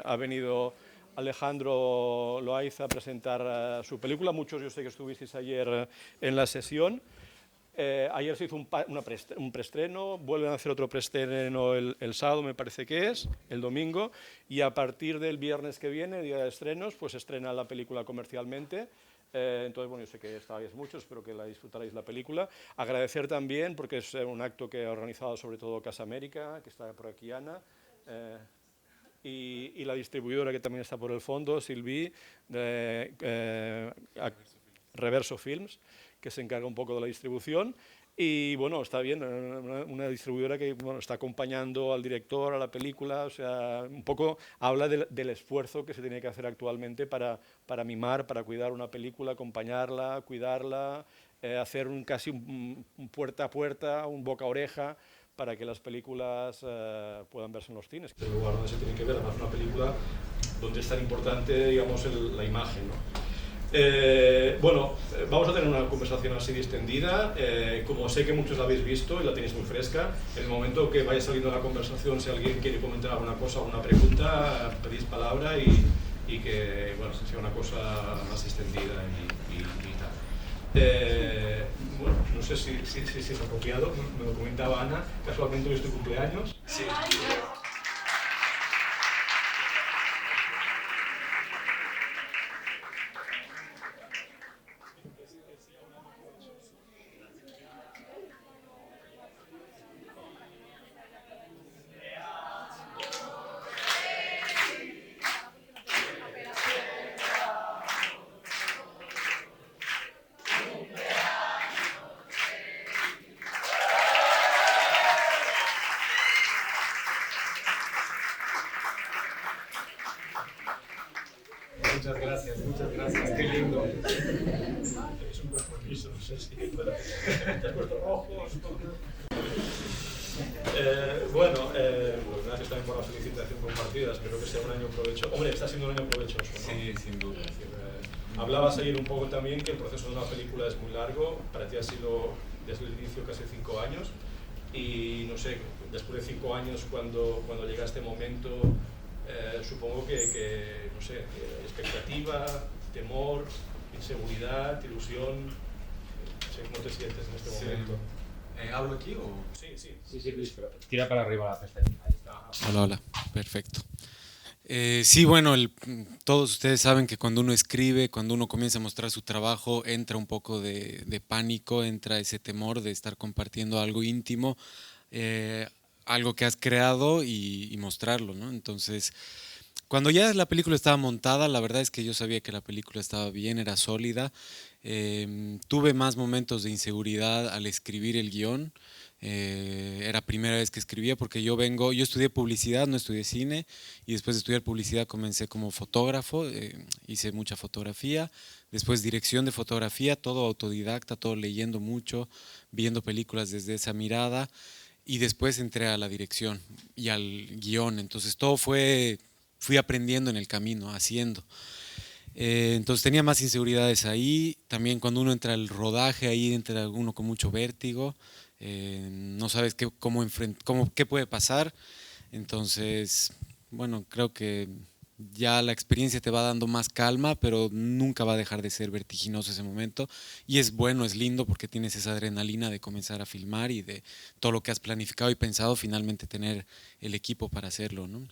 ha venido Alejandro Loaiza a presentar su película. Muchos yo sé que estuvisteis ayer en la sesión. Ayer se hizo un preestreno, vuelven a hacer otro preestreno el sábado, me parece que es, el domingo, y a partir del viernes que viene, día de estrenos, pues estrena la película comercialmente. Entonces, bueno, yo sé que estáis muchos, espero que la disfrutaréis la película. Agradecer también, porque es un acto que ha organizado sobre todo Casa América, que está por aquí Ana, y la distribuidora que también está por el fondo, Silvi, Reverso Films, que se encarga un poco de la distribución. Y bueno, está bien, una distribuidora que bueno, está acompañando al director, a la película, o sea, un poco habla del esfuerzo que se tiene que hacer actualmente para mimar, para cuidar una película, acompañarla, cuidarla, hacer casi un puerta a puerta, un boca a oreja, para que las películas puedan verse en los cines. El lugar donde se tiene que ver, además una película donde es tan importante, digamos, la imagen, ¿no? Bueno, vamos a tener una conversación así distendida. Como sé que muchos la habéis visto y la tenéis muy fresca, en el momento que vaya saliendo la conversación, si alguien quiere comentar alguna cosa o una pregunta, pedís palabra y que bueno, sea una cosa más distendida y tal. Bueno, no sé si es apropiado, me lo comentaba Ana, casualmente hoy es tu cumpleaños. Sí. Muchas gracias, qué lindo. Es un compromiso, no sé si te has puesto rojo. Bueno, pues gracias también por la felicitación compartida, espero que sea un año provechoso. Hombre, está siendo un año provechoso, ¿no? Sí, sin duda. Hablabas ayer un poco también que el proceso de una película es muy largo, para ti ha sido desde el inicio casi 5 años, y no sé, después de 5 años cuando llega este momento, supongo que no sé, expectativa, temor, inseguridad, ilusión, no sé cómo te sientes en este momento. ¿Hablo aquí o...? Sí, Luis, pero tira para arriba la pestañita. Ahí está. Hola, perfecto. Sí, bueno, todos ustedes saben que cuando uno escribe, cuando uno comienza a mostrar su trabajo, entra un poco de pánico, entra ese temor de estar compartiendo algo íntimo, algo que has creado y mostrarlo, ¿no? Entonces, cuando ya la película estaba montada, la verdad es que yo sabía que la película estaba bien, era sólida. Tuve más momentos de inseguridad al escribir el guión. Era primera vez que escribía porque yo estudié publicidad, no estudié cine, y después de estudiar publicidad comencé como fotógrafo, hice mucha fotografía, después dirección de fotografía, todo autodidacta, todo leyendo mucho, viendo películas desde esa mirada, y después entré a la dirección y al guión, entonces fui aprendiendo en el camino, haciendo. Entonces tenía más inseguridades ahí, también cuando uno entra al rodaje, ahí entra uno con mucho vértigo, no sabes qué puede pasar, entonces, bueno, creo que ya la experiencia te va dando más calma, pero nunca va a dejar de ser vertiginoso ese momento, y es bueno, es lindo porque tienes esa adrenalina de comenzar a filmar y de todo lo que has planificado y pensado, finalmente tener el equipo para hacerlo, ¿no?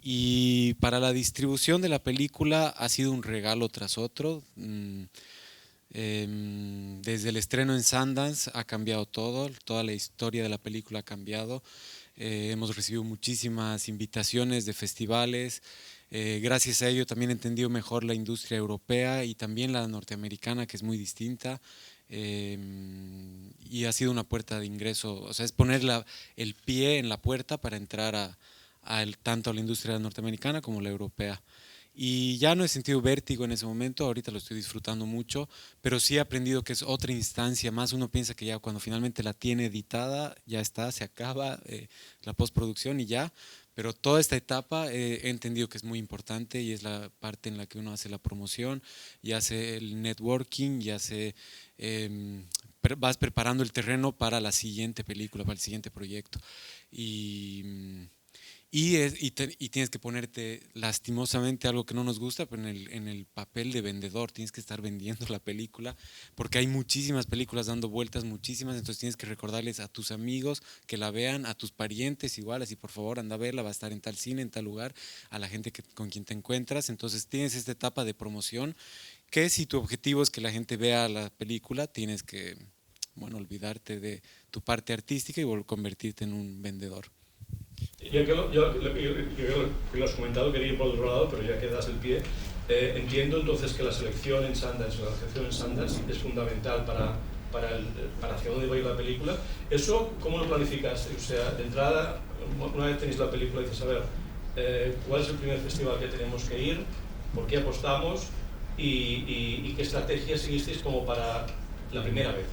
Y para la distribución de la película ha sido un regalo tras otro. Desde el estreno en Sundance ha cambiado todo, toda la historia de la película ha cambiado. Hemos recibido muchísimas invitaciones de festivales. Gracias a ello también he entendido mejor la industria europea y también la norteamericana, que es muy distinta. Y ha sido una puerta de ingreso, o sea, es poner el pie en la puerta para entrar tanto a la industria norteamericana como la europea. Y ya no he sentido vértigo en ese momento, ahorita lo estoy disfrutando mucho, pero sí he aprendido que es otra instancia más. Uno piensa que ya cuando finalmente la tiene editada, ya está, se acaba la postproducción y ya, pero toda esta etapa he entendido que es muy importante y es la parte en la que uno hace la promoción y hace el networking y vas preparando el terreno para la siguiente película, para el siguiente proyecto. y tienes que ponerte lastimosamente algo que no nos gusta, pero en el papel de vendedor, tienes que estar vendiendo la película, porque hay muchísimas películas dando vueltas, muchísimas, entonces tienes que recordarles a tus amigos que la vean, a tus parientes igual, así por favor anda a verla, va a estar en tal cine, en tal lugar, a la gente con quien te encuentras, entonces tienes esta etapa de promoción, que si tu objetivo es que la gente vea la película, tienes que, bueno, olvidarte de tu parte artística y convertirte en un vendedor. Que lo has comentado, quería ir por otro lado, pero ya que das el pie, entiendo entonces que la selección en Sundance, la recepción en Sundance es fundamental para hacia dónde va a ir la película. ¿Eso cómo lo planificas? O sea, de entrada, una vez tenéis la película, dices, a ver, ¿cuál es el primer festival que tenemos que ir? ¿Por qué apostamos? ¿Y qué estrategia seguisteis como para la primera vez?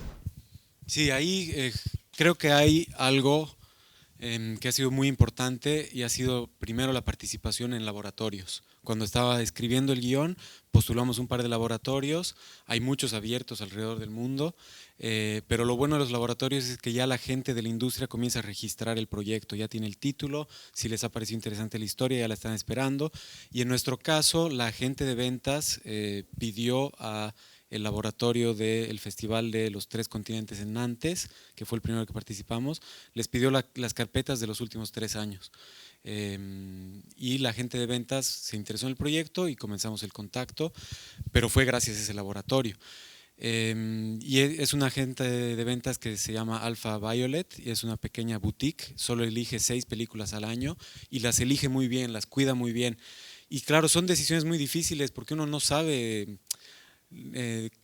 Sí, ahí creo que hay algo que ha sido muy importante y ha sido primero la participación en laboratorios. Cuando estaba escribiendo el guión, postulamos un par de laboratorios, hay muchos abiertos alrededor del mundo, pero lo bueno de los laboratorios es que ya la gente de la industria comienza a registrar el proyecto, ya tiene el título, si les ha parecido interesante la historia ya la están esperando, y en nuestro caso la gente de ventas pidió a el laboratorio del Festival de los Tres Continentes en Nantes, que fue el primero que participamos, les pidió las carpetas de los últimos 3 años. Y la gente de ventas se interesó en el proyecto y comenzamos el contacto, pero fue gracias a ese laboratorio. Y es una agente de ventas que se llama Alpha Violet y es una pequeña boutique, solo elige 6 películas al año y las elige muy bien, las cuida muy bien. Y claro, son decisiones muy difíciles porque uno no sabe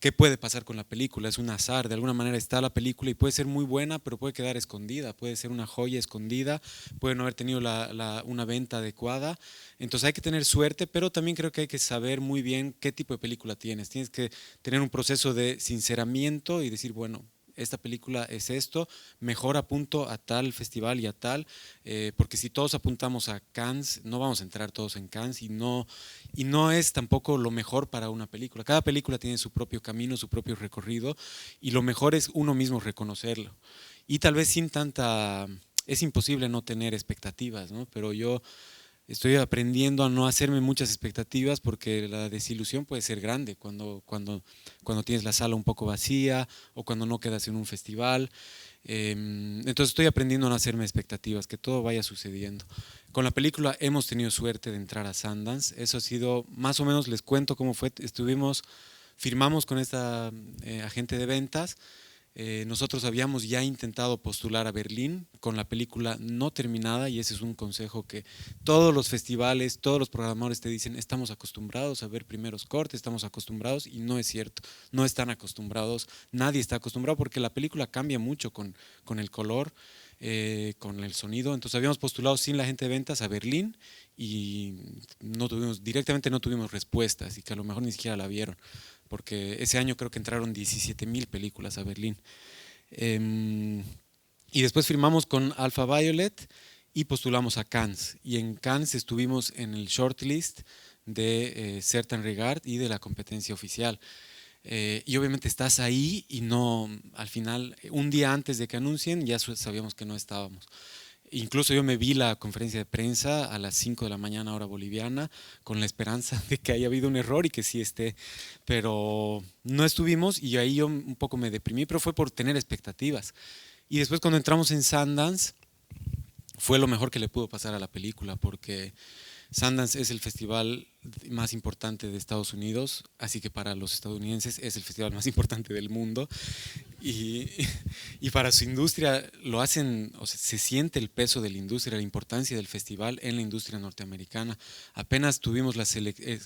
qué puede pasar con la película, es un azar, de alguna manera está la película y puede ser muy buena, pero puede quedar escondida, puede ser una joya escondida, puede no haber tenido una venta adecuada, entonces hay que tener suerte, pero también creo que hay que saber muy bien qué tipo de película tienes que tener un proceso de sinceramiento y decir, bueno, esta película es esto, mejor apunto a tal festival y a tal, porque si todos apuntamos a Cannes, no vamos a entrar todos en Cannes y no es tampoco lo mejor para una película. Cada película tiene su propio camino, su propio recorrido y lo mejor es uno mismo reconocerlo. Y tal vez sin tanta, es imposible no tener expectativas, ¿no? Pero yo estoy aprendiendo a no hacerme muchas expectativas porque la desilusión puede ser grande cuando tienes la sala un poco vacía o cuando no quedas en un festival. Entonces estoy aprendiendo a no hacerme expectativas, que todo vaya sucediendo. Con la película hemos tenido suerte de entrar a Sundance. Eso ha sido, más o menos les cuento cómo fue. Firmamos con esta agente de ventas. Nosotros habíamos ya intentado postular a Berlín con la película no terminada y ese es un consejo que todos los festivales, todos los programadores te dicen, estamos acostumbrados a ver primeros cortes, estamos acostumbrados y no es cierto, no están acostumbrados, nadie está acostumbrado porque la película cambia mucho con el color, con el sonido, entonces habíamos postulado sin la gente de ventas a Berlín y directamente no tuvimos respuestas y que a lo mejor ni siquiera la vieron porque ese año creo que entraron 17,000 películas a Berlín. Y después firmamos con Alpha Violet y postulamos a Cannes. Y en Cannes estuvimos en el shortlist de Certain Regard y de la competencia oficial. Y obviamente estás ahí y no, al final, un día antes de que anuncien, ya sabíamos que no estábamos. Incluso yo me vi la conferencia de prensa a las 5 de la mañana hora boliviana con la esperanza de que haya habido un error y que sí esté, pero no estuvimos y ahí yo un poco me deprimí, pero fue por tener expectativas. Y después cuando entramos en Sundance fue lo mejor que le pudo pasar a la película porque Sundance es el festival más importante de Estados Unidos, así que para los estadounidenses es el festival más importante del mundo y para su industria lo hacen, o sea, se siente el peso de la industria, la importancia del festival en la industria norteamericana. Apenas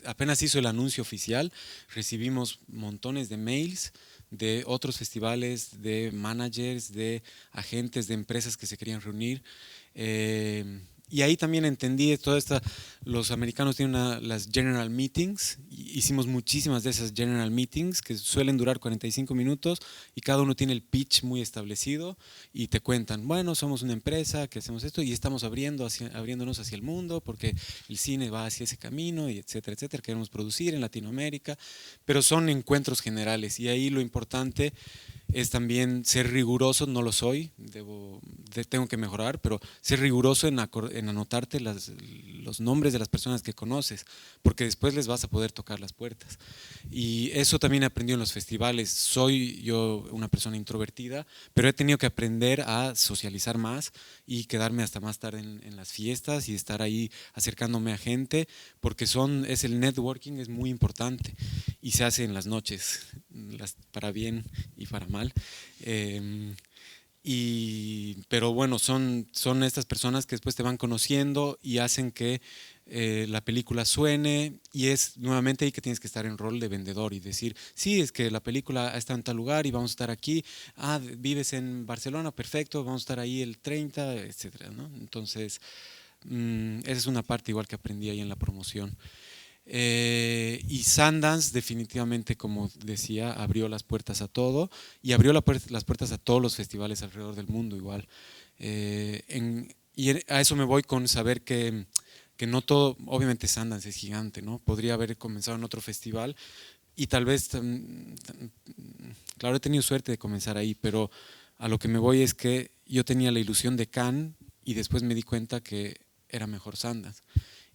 apenas hizo el anuncio oficial, recibimos montones de mails de otros festivales, de managers, de agentes, de empresas que se querían reunir. Y ahí también entendí los americanos tienen las general meetings, hicimos muchísimas de esas general meetings que suelen durar 45 minutos y cada uno tiene el pitch muy establecido y te cuentan, bueno, somos una empresa que hacemos esto y estamos abriéndonos hacia el mundo porque el cine va hacia ese camino y etcétera, etcétera, queremos producir en Latinoamérica, pero son encuentros generales y ahí lo importante es también ser riguroso, no lo soy, tengo que mejorar, pero ser riguroso en anotarte los nombres de las personas que conoces, porque después les vas a poder tocar las puertas. Y eso también he aprendido en los festivales. Soy yo una persona introvertida, pero he tenido que aprender a socializar más y quedarme hasta más tarde en las fiestas y estar ahí acercándome a gente, porque el networking es muy importante y se hace en las noches, para bien y para mal. Pero bueno, son estas personas que después te van conociendo y hacen que la película suene, y es nuevamente ahí que tienes que estar en rol de vendedor y decir, sí, es que la película está en tal lugar y vamos a estar aquí, vives en Barcelona, perfecto, vamos a estar ahí el 30, etcétera, ¿no? Entonces, esa es una parte igual que aprendí ahí en la promoción. Y Sundance definitivamente, como decía, abrió las puertas a todo y abrió las puertas a todos los festivales alrededor del mundo igual. Y a eso me voy con saber que no todo, obviamente Sundance es gigante, ¿no? Podría haber comenzado en otro festival y tal vez, claro, he tenido suerte de comenzar ahí, pero a lo que me voy es que yo tenía la ilusión de Cannes y después me di cuenta que era mejor Sundance.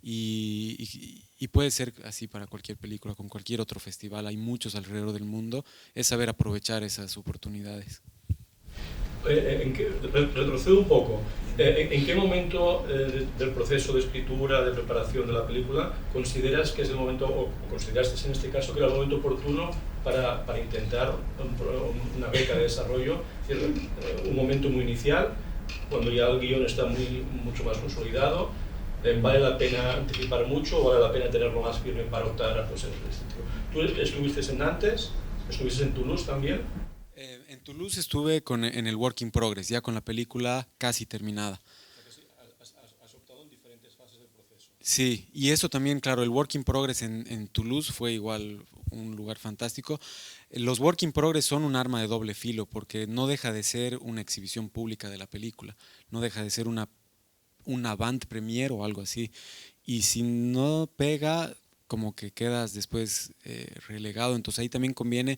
Y puede ser así para cualquier película, con cualquier otro festival, hay muchos alrededor del mundo, es saber aprovechar esas oportunidades. Retrocedo un poco. ¿En qué momento del proceso de escritura, de preparación de la película, consideras que es el momento, o consideraste en este caso que era el momento oportuno para intentar una beca de desarrollo? Es decir, un momento muy inicial, cuando ya el guión está mucho más consolidado. ¿Vale la pena anticipar mucho o vale la pena tenerlo más firme para optar a procesos de este tipo? ¿Tú estuviste en Nantes? ¿Estuviste en Toulouse también? En Toulouse estuve en el Work in Progress, ya con la película casi terminada. O sea que sí, has optado en diferentes fases del proceso. Sí, y eso también, claro, el Work in Progress en Toulouse fue igual un lugar fantástico. Los Work in Progress son un arma de doble filo, porque no deja de ser una exhibición pública de la película, no deja de ser una avant premiere o algo así. Y si no pega, como que quedas después relegado. Entonces ahí también conviene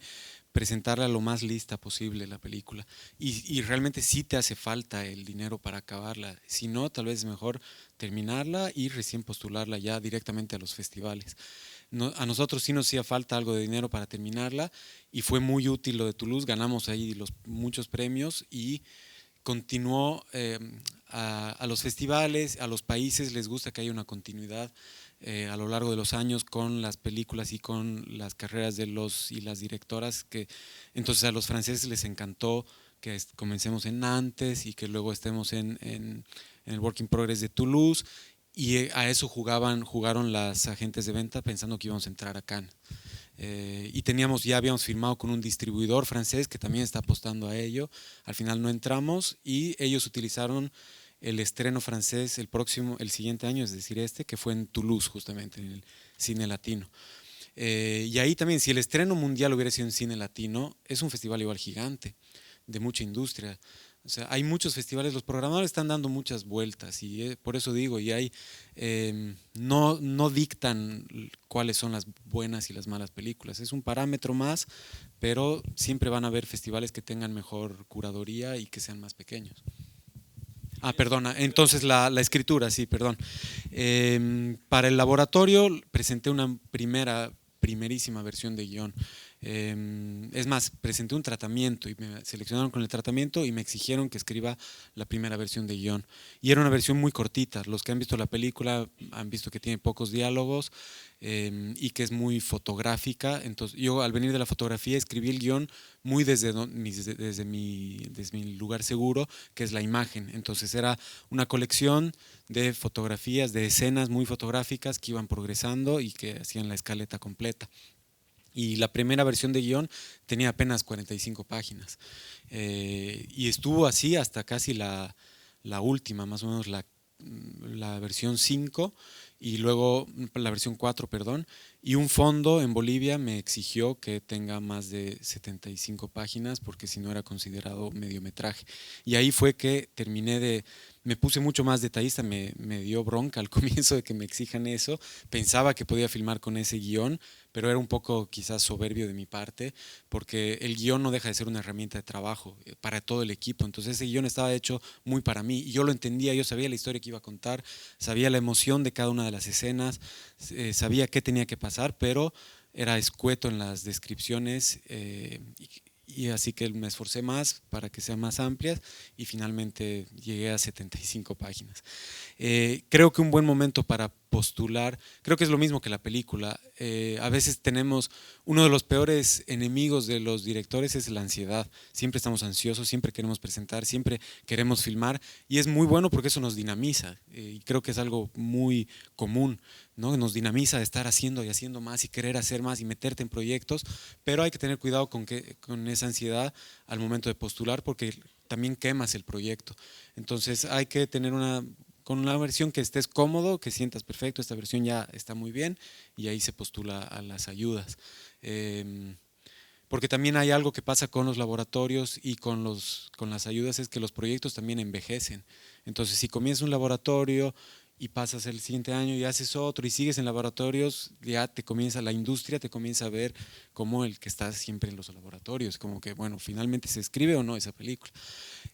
presentarla lo más lista posible la película. Y realmente sí te hace falta el dinero para acabarla. Si no, tal vez es mejor terminarla y recién postularla ya directamente a los festivales. A nosotros sí nos hacía falta algo de dinero para terminarla y fue muy útil lo de Toulouse. Ganamos ahí muchos premios y continuó a los festivales, a los países les gusta que haya una continuidad a lo largo de los años con las películas y con las carreras de los y las directoras, entonces a los franceses les encantó que comencemos en Nantes y que luego estemos en el Work in Progress de Toulouse, y a eso jugaron las agentes de venta pensando que íbamos a entrar a Cannes. Y ya habíamos firmado con un distribuidor francés que también está apostando a ello. Al final no entramos y ellos utilizaron el estreno francés el siguiente año, es decir, que fue en Toulouse justamente, en el Cine Latino. Y ahí también, si el estreno mundial hubiera sido en Cine Latino, es un festival igual gigante, de mucha industria. O sea, hay muchos festivales, los programadores están dando muchas vueltas y por eso digo, no dictan cuáles son las buenas y las malas películas, es un parámetro más, pero siempre van a haber festivales que tengan mejor curaduría y que sean más pequeños. Perdona, entonces la escritura, sí, perdón. Para el laboratorio presenté una primerísima versión de guión. Es más, presenté un tratamiento y me seleccionaron con el tratamiento y me exigieron que escriba la primera versión de guión. Y era una versión muy cortita. Los que han visto la película han visto que tiene pocos diálogos y que es muy fotográfica. Entonces yo, al venir de la fotografía, escribí el guión muy desde mi lugar seguro, que es la imagen. Entonces era una colección de fotografías, de escenas muy fotográficas que iban progresando y que hacían la escaleta completa. Y la primera versión de guión tenía apenas 45 páginas. Y estuvo así hasta casi la última, más o menos la versión 5, y luego la versión 4, perdón. Y un fondo en Bolivia me exigió que tenga más de 75 páginas porque si no era considerado mediometraje. Y ahí fue que me puse mucho más detallista, me dio bronca al comienzo de que me exijan eso. Pensaba que podía filmar con ese guión, pero era un poco quizás soberbio de mi parte porque el guión no deja de ser una herramienta de trabajo para todo el equipo. Entonces ese guión estaba hecho muy para mí y yo lo entendía, yo sabía la historia que iba a contar, sabía la emoción de cada una de las escenas, sabía qué tenía que pasar, pero era escueto en las descripciones y así que me esforcé más para que sean más amplias y finalmente llegué a 75 páginas. Creo que un buen momento para postular, creo que es lo mismo que la película. A veces tenemos, uno de los peores enemigos de los directores es la ansiedad. Siempre estamos ansiosos, siempre queremos presentar, siempre queremos filmar y es muy bueno porque eso nos dinamiza y creo que es algo muy común, ¿no? Nos dinamiza de estar haciendo y haciendo más y querer hacer más y meterte en proyectos, pero hay que tener cuidado con esa ansiedad al momento de postular porque también quemas el proyecto. Entonces hay que tener con una versión que estés cómodo, que sientas perfecto, esta versión ya está muy bien y ahí se postula a las ayudas. Porque también hay algo que pasa con los laboratorios y con las ayudas, es que los proyectos también envejecen. Entonces, si comienzas un laboratorio y pasas el siguiente año y haces otro y sigues en laboratorios, ya la industria te comienza a ver como el que está siempre en los laboratorios, como que, bueno, finalmente se escribe o no esa película.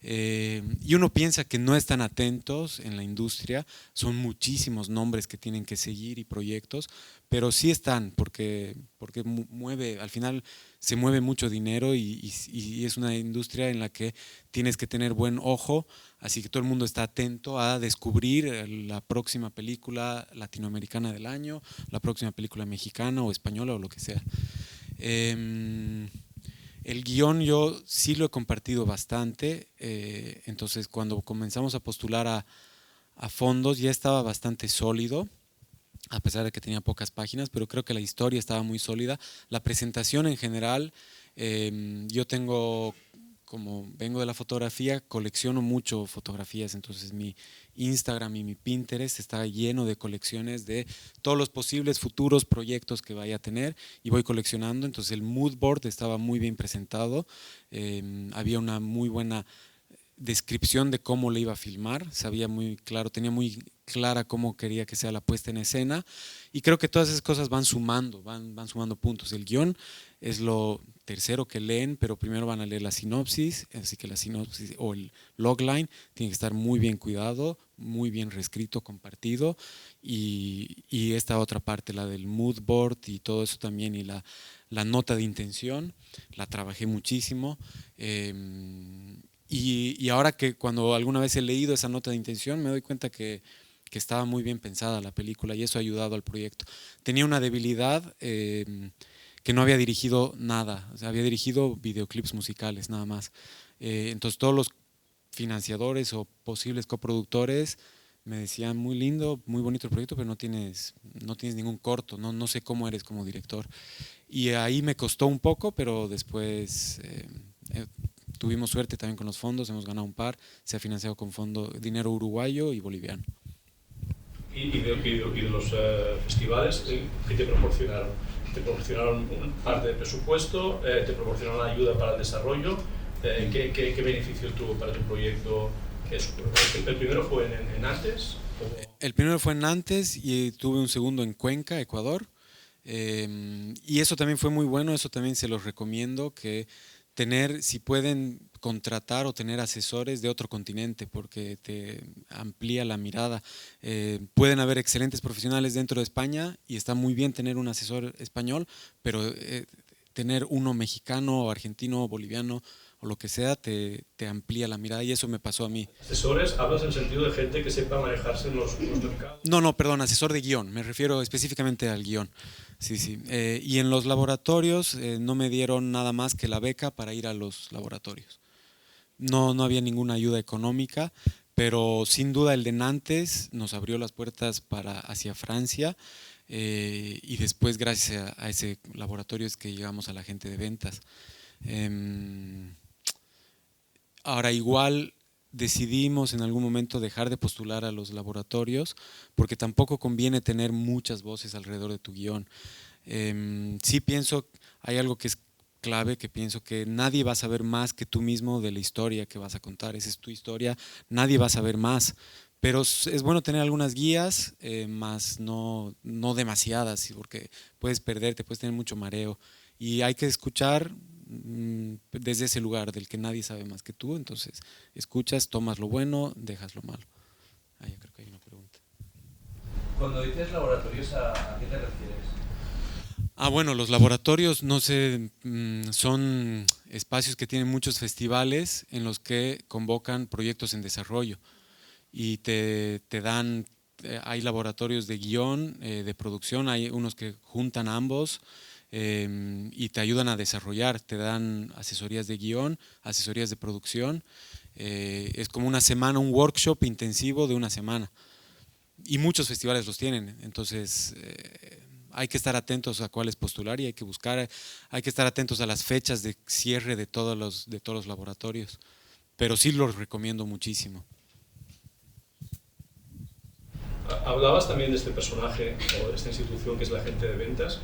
Y uno piensa que no están atentos en la industria, son muchísimos nombres que tienen que seguir y proyectos, pero sí están, porque al final se mueve mucho dinero y es una industria en la que tienes que tener buen ojo, así que todo el mundo está atento a descubrir la próxima película latinoamericana del año, la próxima película mexicana o española o lo que sea. El guión yo sí lo he compartido bastante, entonces cuando comenzamos a postular a fondos ya estaba bastante sólido, a pesar de que tenía pocas páginas, pero creo que la historia estaba muy sólida. La presentación en general, yo como vengo de la fotografía, colecciono mucho fotografías, entonces mi Instagram y mi Pinterest está lleno de colecciones de todos los posibles futuros proyectos que vaya a tener y voy coleccionando, entonces el mood board estaba muy bien presentado, había una muy buena descripción de cómo le iba a filmar, sabía muy claro, tenía muy clara cómo quería que sea la puesta en escena y creo que todas esas cosas van sumando, van sumando puntos. El guión es lo tercero que leen, pero primero van a leer la sinopsis, así que la sinopsis o el logline tiene que estar muy bien cuidado, muy bien reescrito, compartido y esta otra parte, la del mood board y todo eso también y la nota de intención, la trabajé muchísimo. Y ahora que cuando alguna vez he leído esa nota de intención me doy cuenta que estaba muy bien pensada la película y eso ha ayudado al proyecto. Tenía una debilidad que no había dirigido nada, o sea, había dirigido videoclips musicales nada más. Entonces todos los financiadores o posibles coproductores me decían muy lindo, muy bonito el proyecto, pero no tienes ningún corto, no sé cómo eres como director. Y ahí me costó un poco, pero después tuvimos suerte también con los fondos, hemos ganado un par, se ha financiado con dinero uruguayo y boliviano. ¿Y de los festivales que te proporcionaron? ¿Te proporcionaron parte del presupuesto? ¿Te proporcionaron ayuda para el desarrollo? ¿Qué beneficio tuvo para tu proyecto? ¿El primero fue en Nantes? El primero fue en Nantes y tuve un segundo en Cuenca, Ecuador. Y eso también fue muy bueno, eso también se los recomiendo, que si pueden contratar o tener asesores de otro continente, porque te amplía la mirada. Pueden haber excelentes profesionales dentro de España y está muy bien tener un asesor español, pero tener uno mexicano o argentino o boliviano o lo que sea, te amplía la mirada y eso me pasó a mí. ¿Asesores? ¿Hablas en el sentido de gente que sepa manejarse en los mercados? No, perdón, asesor de guión, me refiero específicamente al guión. Sí. Y en los laboratorios no me dieron nada más que la beca para ir a los laboratorios. No había ninguna ayuda económica, pero sin duda el de Nantes nos abrió las puertas hacia Francia y después gracias a ese laboratorio es que llegamos a la gente de ventas. Ahora igual decidimos en algún momento dejar de postular a los laboratorios porque tampoco conviene tener muchas voces alrededor de tu guión. Sí pienso, hay algo que es clave, que pienso que nadie va a saber más que tú mismo de la historia que vas a contar. Esa es tu historia, nadie va a saber más. Pero es bueno tener algunas guías, más no demasiadas, ¿sí? Porque puedes perderte, puedes tener mucho mareo. Y hay que escuchar desde ese lugar del que nadie sabe más que tú. Entonces, escuchas, tomas lo bueno, dejas lo malo. Ahí creo que hay una pregunta. Cuando dices laboratorios, ¿a qué te refieres? Bueno, los laboratorios, no sé, son espacios que tienen muchos festivales en los que convocan proyectos en desarrollo y te dan, hay laboratorios de guión, de producción, hay unos que juntan ambos y te ayudan a desarrollar, te dan asesorías de guión, asesorías de producción. Es como una semana, un workshop intensivo de una semana. Y muchos festivales los tienen, entonces hay que estar atentos a cuáles postular y hay que buscar, hay que estar atentos a las fechas de cierre de todos los laboratorios, pero sí los recomiendo muchísimo. Hablabas también de este personaje o de esta institución que es la agente de ventas.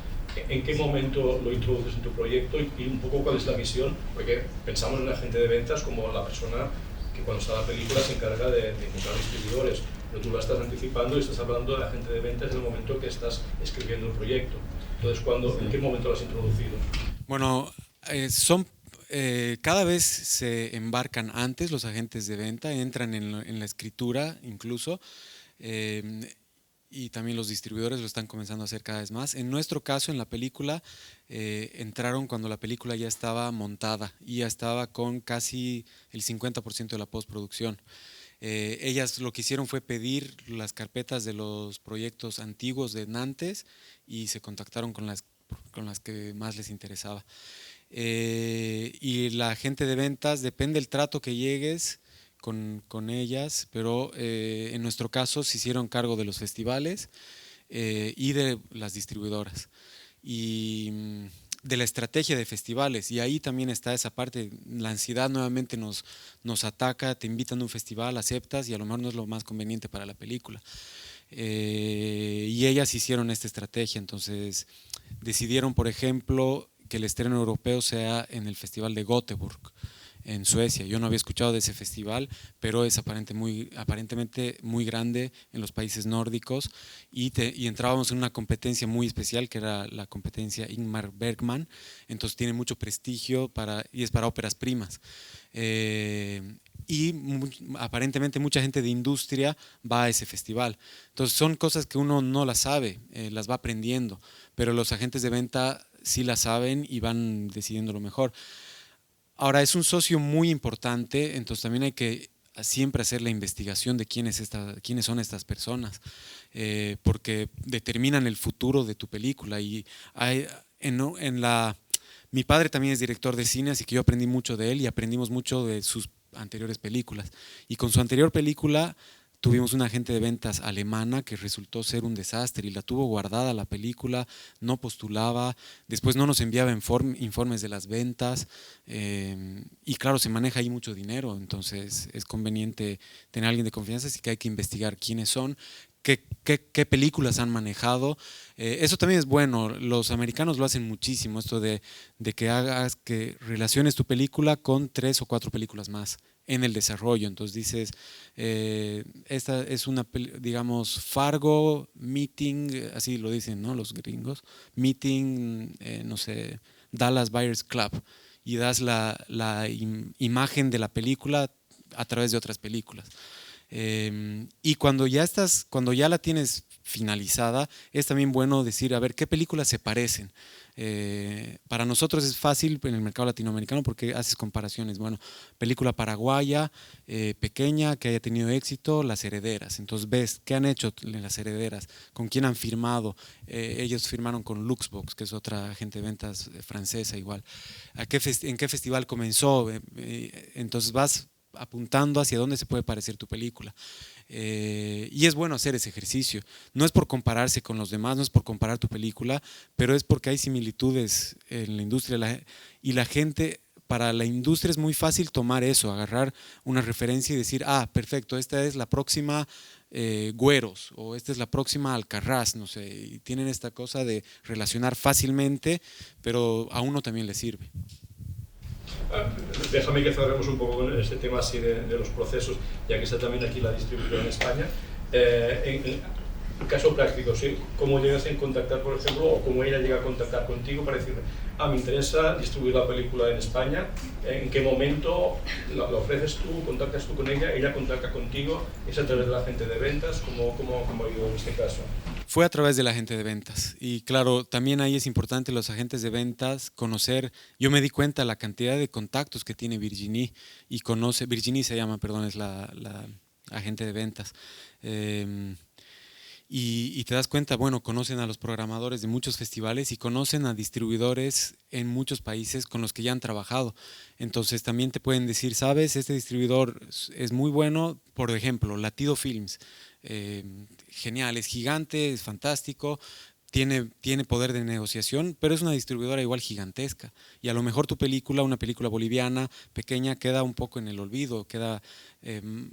¿En qué momento lo introduces en tu proyecto y un poco cuál es la misión? Porque pensamos en la agente de ventas como la persona que cuando está la película se encarga de encontrar distribuidores, pero tú la estás anticipando y estás hablando de la agente de ventas en el momento que estás escribiendo el proyecto. Entonces, ¿en qué momento lo has introducido? Bueno, cada vez se embarcan antes los agentes de venta, entran en la escritura incluso. Y también los distribuidores lo están comenzando a hacer cada vez más. En nuestro caso, en la película, entraron cuando la película ya estaba montada y ya estaba con casi el 50% de la postproducción. Ellas lo que hicieron fue pedir las carpetas de los proyectos antiguos de Nantes y se contactaron con las que más les interesaba. Y la gente de ventas, depende del trato que llegues con ellas, pero en nuestro caso se hicieron cargo de los festivales y de las distribuidoras y de la estrategia de festivales, y ahí también está esa parte, la ansiedad nuevamente nos ataca, te invitan a un festival, aceptas y a lo mejor no es lo más conveniente para la película. Y ellas hicieron esta estrategia, entonces decidieron, por ejemplo, que el estreno europeo sea en el Festival de Göteborg, en Suecia. Yo no había escuchado de ese festival, pero es aparentemente muy grande en los países nórdicos y entrábamos en una competencia muy especial que era la competencia Ingmar Bergman, entonces tiene mucho prestigio y es para óperas primas. Y aparentemente mucha gente de industria va a ese festival. Entonces son cosas que uno no las sabe, las va aprendiendo, pero los agentes de venta sí las saben y van decidiendo lo mejor. Ahora, es un socio muy importante, entonces también hay que siempre hacer la investigación de quiénes son estas personas, porque determinan el futuro de tu película. Y mi padre también es director de cine, así que yo aprendí mucho de él y aprendimos mucho de sus anteriores películas. Y con su anterior película tuvimos una agente de ventas alemana que resultó ser un desastre y la tuvo guardada la película, no postulaba, después no nos enviaba informes de las ventas y claro, se maneja ahí mucho dinero, entonces es conveniente tener a alguien de confianza, así que hay que investigar quiénes son, qué películas han manejado. Eso también es bueno, los americanos lo hacen muchísimo, esto de que relaciones tu película con 3 o 4 películas más en el desarrollo. Entonces dices, esta es una, digamos, Fargo, Meeting, así lo dicen, ¿no? Los gringos, Meeting, no sé, Dallas Buyers Club, y das la imagen de la película a través de otras películas. Y cuando ya la tienes finalizada, es también bueno decir, a ver, ¿qué películas se parecen? Para nosotros es fácil en el mercado latinoamericano porque haces comparaciones. Bueno, película paraguaya, pequeña, que haya tenido éxito, Las Herederas. Entonces ves qué han hecho Las Herederas, con quién han firmado. Ellos firmaron con Luxbox, que es otra agente de ventas francesa igual. ¿En qué festival comenzó? Entonces vas apuntando hacia dónde se puede parecer tu película. Y es bueno hacer ese ejercicio. No es por compararse con los demás, no es por comparar tu película, pero es porque hay similitudes en la industria y la gente, para la industria es muy fácil tomar eso, agarrar una referencia y decir, perfecto, esta es la próxima Güeros, o esta es la próxima Alcarrás, no sé, y tienen esta cosa de relacionar fácilmente, pero a uno también le sirve. Déjame que cerremos un poco con este tema así de los procesos, ya que está también aquí la distribución en España. En caso práctico, ¿sí? ¿Cómo llegas a contactar, por ejemplo, o cómo ella llega a contactar contigo para decirle, me interesa distribuir la película en España? ¿En qué momento la ofreces tú, contactas tú con ella contacta contigo? ¿Es a través de la agente de ventas? ¿Cómo ha ido en este caso? Fue a través de la agente de ventas y claro, también ahí es importante los agentes de ventas conocer, yo me di cuenta la cantidad de contactos que tiene Virginie y conoce, Virginie se llama, perdón, es la agente de ventas. Y te das cuenta, bueno, conocen a los programadores de muchos festivales y conocen a distribuidores en muchos países con los que ya han trabajado. Entonces también te pueden decir, sabes, este distribuidor es muy bueno, por ejemplo, Latido Films, genial, es gigante, es fantástico, tiene poder de negociación, pero es una distribuidora igual gigantesca. Y a lo mejor tu película, una película boliviana pequeña, queda un poco en el olvido, queda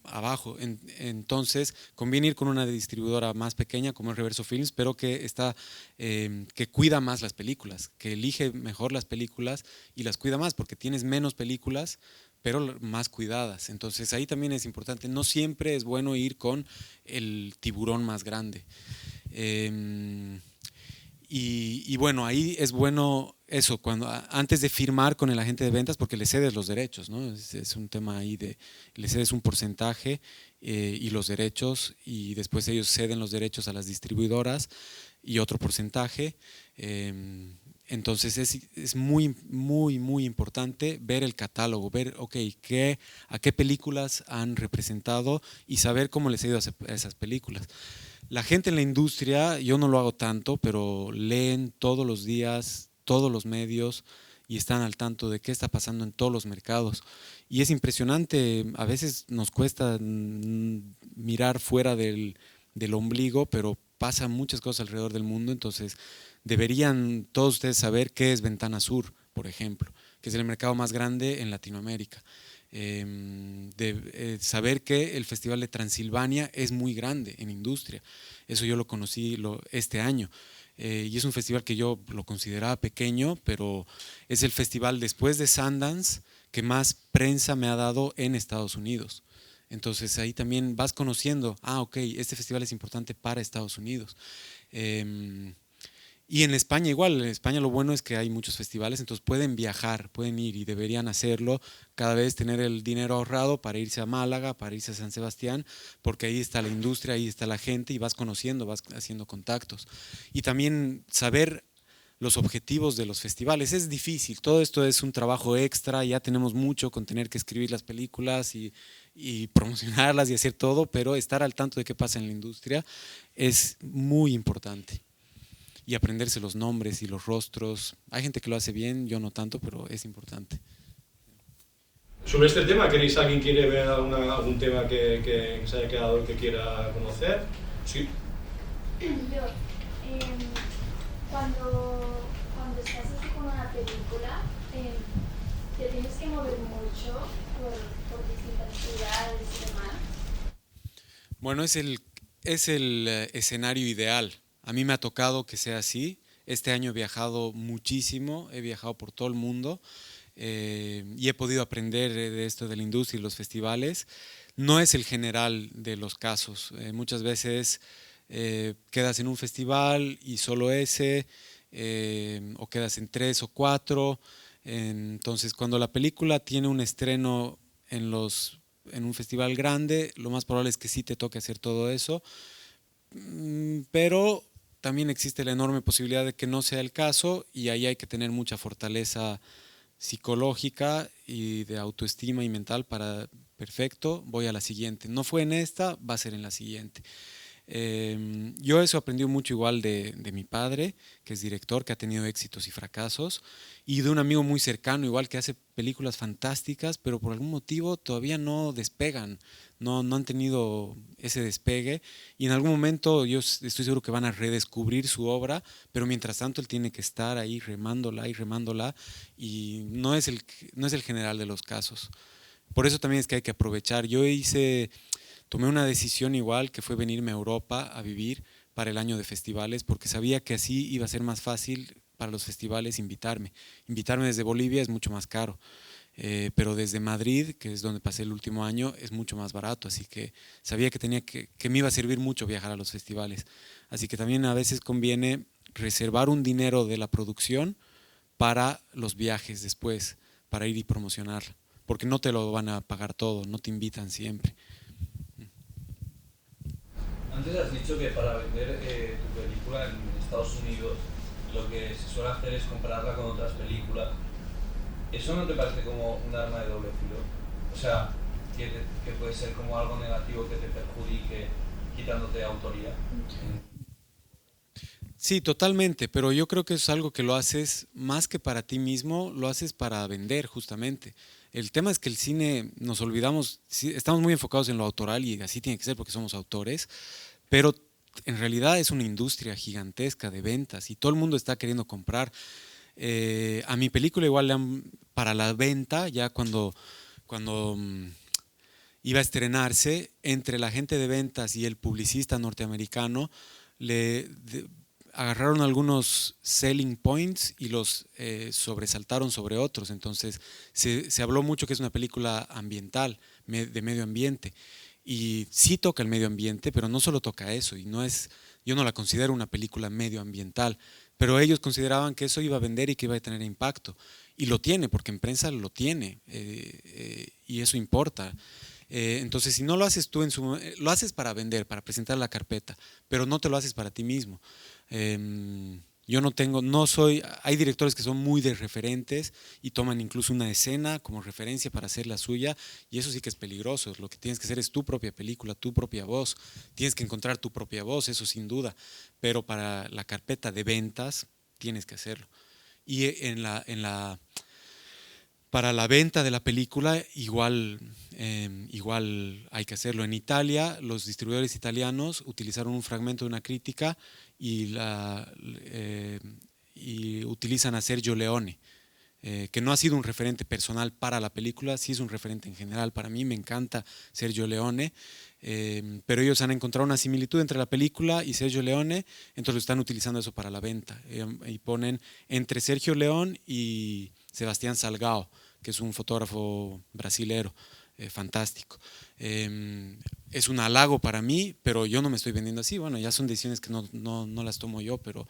abajo. Entonces, conviene ir con una distribuidora más pequeña como es Reverso Films, pero que que cuida más las películas, que elige mejor las películas y las cuida más, porque tienes menos películas, pero más cuidadas. Entonces, ahí también es importante. No siempre es bueno ir con el tiburón más grande. Y bueno, ahí es bueno eso, antes de firmar con el agente de ventas, porque le cedes los derechos, ¿no? Es un tema ahí le cedes un porcentaje y los derechos, y después ellos ceden los derechos a las distribuidoras y otro porcentaje. Entonces es muy, muy, muy importante ver el catálogo, ver, ok, a qué películas han representado y saber cómo les ha ido a esas películas. La gente en la industria, yo no lo hago tanto, pero leen todos los días, todos los medios y están al tanto de qué está pasando en todos los mercados. Y es impresionante, a veces nos cuesta mirar fuera del ombligo, pero pasan muchas cosas alrededor del mundo, entonces deberían todos ustedes saber qué es Ventana Sur, por ejemplo, que es el mercado más grande en Latinoamérica. Saber que el Festival de Transilvania es muy grande en industria. Eso yo lo conocí este año. Y es un festival que yo lo consideraba pequeño, pero es el festival después de Sundance que más prensa me ha dado en Estados Unidos. Entonces ahí también vas conociendo, ok, este festival es importante para Estados Unidos. Y en España igual, en España lo bueno es que hay muchos festivales, entonces pueden viajar, pueden ir y deberían hacerlo, cada vez tener el dinero ahorrado para irse a Málaga, para irse a San Sebastián, porque ahí está la industria, ahí está la gente y vas conociendo, vas haciendo contactos. Y también saber los objetivos de los festivales, es difícil, todo esto es un trabajo extra, ya tenemos mucho con tener que escribir las películas y promocionarlas y hacer todo, pero estar al tanto de qué pasa en la industria es muy importante. Y aprenderse los nombres y los rostros. Hay gente que lo hace bien, yo no tanto, pero es importante. Sobre este tema, ¿queréis alguien quiere ver algún tema que se haya quedado que quiera conocer? Sí. Yo, cuando estás así con una película, te tienes que mover mucho por distintas ciudades y demás. Bueno, es el escenario ideal. A mí me ha tocado que sea así. Este año he viajado muchísimo, he viajado por todo el mundo y he podido aprender de esto de la industria y los festivales. No es el general de los casos. Muchas veces quedas en un festival y solo ese, o quedas en 3 o 4. Entonces, cuando la película tiene un estreno en un festival grande, lo más probable es que sí te toque hacer todo eso. Pero también existe la enorme posibilidad de que no sea el caso y ahí hay que tener mucha fortaleza psicológica y de autoestima y mental para, perfecto, voy a la siguiente. No fue en esta, va a ser en la siguiente. Yo eso aprendí mucho igual de mi padre, que es director, que ha tenido éxitos y fracasos, y de un amigo muy cercano, igual que hace películas fantásticas, pero por algún motivo todavía no despegan, no han tenido ese despegue, y en algún momento yo estoy seguro que van a redescubrir su obra, pero mientras tanto él tiene que estar ahí remándola, y no es el general de los casos. Por eso también es que hay que aprovechar. Yo hice tomé una decisión igual, que fue venirme a Europa a vivir para el año de festivales, porque sabía que así iba a ser más fácil para los festivales invitarme. Invitarme desde Bolivia es mucho más caro, pero desde Madrid, que es donde pasé el último año, es mucho más barato, así que sabía que me iba a servir mucho viajar a los festivales. Así que también a veces conviene reservar un dinero de la producción para los viajes después, para ir y promocionarla, porque no te lo van a pagar todo, no te invitan siempre. Antes has dicho que para vender tu película en Estados Unidos lo que se suele hacer es compararla con otras películas. ¿Eso no te parece como un arma de doble filo? O sea, que puede ser como algo negativo que te perjudique quitándote autoría. Sí, totalmente, pero yo creo que es algo que lo haces más que para ti mismo, lo haces para vender justamente. El tema es que el cine nos olvidamos, sí, estamos muy enfocados en lo autoral y así tiene que ser porque somos autores, pero en realidad es una industria gigantesca de ventas y todo el mundo está queriendo comprar. A mi película igual para la venta, ya cuando iba a estrenarse, entre la gente de ventas y el publicista norteamericano, agarraron algunos selling points y los sobresaltaron sobre otros. Entonces se habló mucho que es una película ambiental, de medio ambiente. Y sí toca el medio ambiente, pero no solo toca eso. Y yo no la considero una película medioambiental, pero ellos consideraban que eso iba a vender y que iba a tener impacto. Y lo tiene, porque en prensa lo tiene, y eso importa. Entonces, si no lo haces tú, lo haces para vender, para presentar la carpeta, pero no te lo haces para ti mismo. Yo hay directores que son muy de referentes y toman incluso una escena como referencia para hacer la suya, y eso sí que es peligroso. Lo que tienes que hacer es tu propia película, tu propia voz. Tienes que encontrar tu propia voz, eso sin duda, pero para la carpeta de ventas tienes que hacerlo. Y para la venta de la película igual hay que hacerlo. En Italia, los distribuidores italianos utilizaron un fragmento de una crítica y utilizan a Sergio Leone, que no ha sido un referente personal para la película, sí es un referente en general para mí, me encanta Sergio Leone, pero ellos han encontrado una similitud entre la película y Sergio Leone, entonces están utilizando eso para la venta, y ponen entre Sergio Leone y Sebastián Salgao, que es un fotógrafo brasilero, fantástico. Es un halago para mí, pero yo no me estoy vendiendo así. Bueno, ya son decisiones que no las tomo yo, pero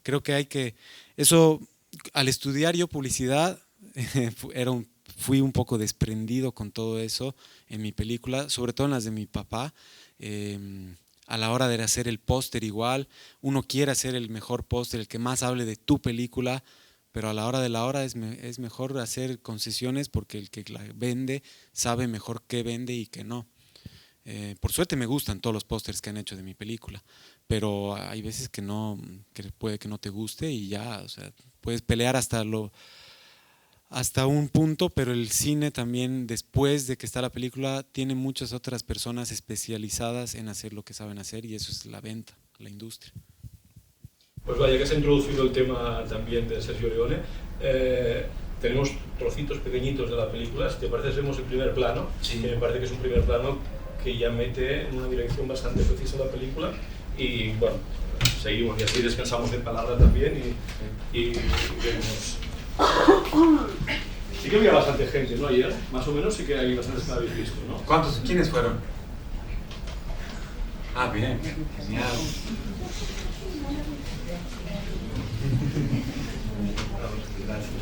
creo que eso, al estudiar yo publicidad, fui un poco desprendido con todo eso en mi película, sobre todo en las de mi papá. A la hora de hacer el póster igual, uno quiere hacer el mejor póster, el que más hable de tu película, pero a la hora de la hora es mejor hacer concesiones porque el que la vende sabe mejor qué vende y qué no. Por suerte me gustan todos los pósters que han hecho de mi película, pero hay veces que puede que no te guste y ya, o sea, puedes pelear hasta un punto, pero el cine también, después de que está la película, tiene muchas otras personas especializadas en hacer lo que saben hacer, y eso es la venta, la industria. Pues vaya, que se ha introducido el tema también de Sergio Leone. Tenemos trocitos pequeñitos de la película. Si te parece, hacemos el primer plano, sí. Que me parece que es un primer plano que ya mete en una dirección bastante precisa la película. Y bueno, seguimos y así descansamos de palabra también y vemos. Sí que había bastante gente, ¿no? Ayer, más o menos, sí que hay bastantes que la habéis visto, ¿no? ¿Quiénes fueron? Ah, bien, genial. Gracias.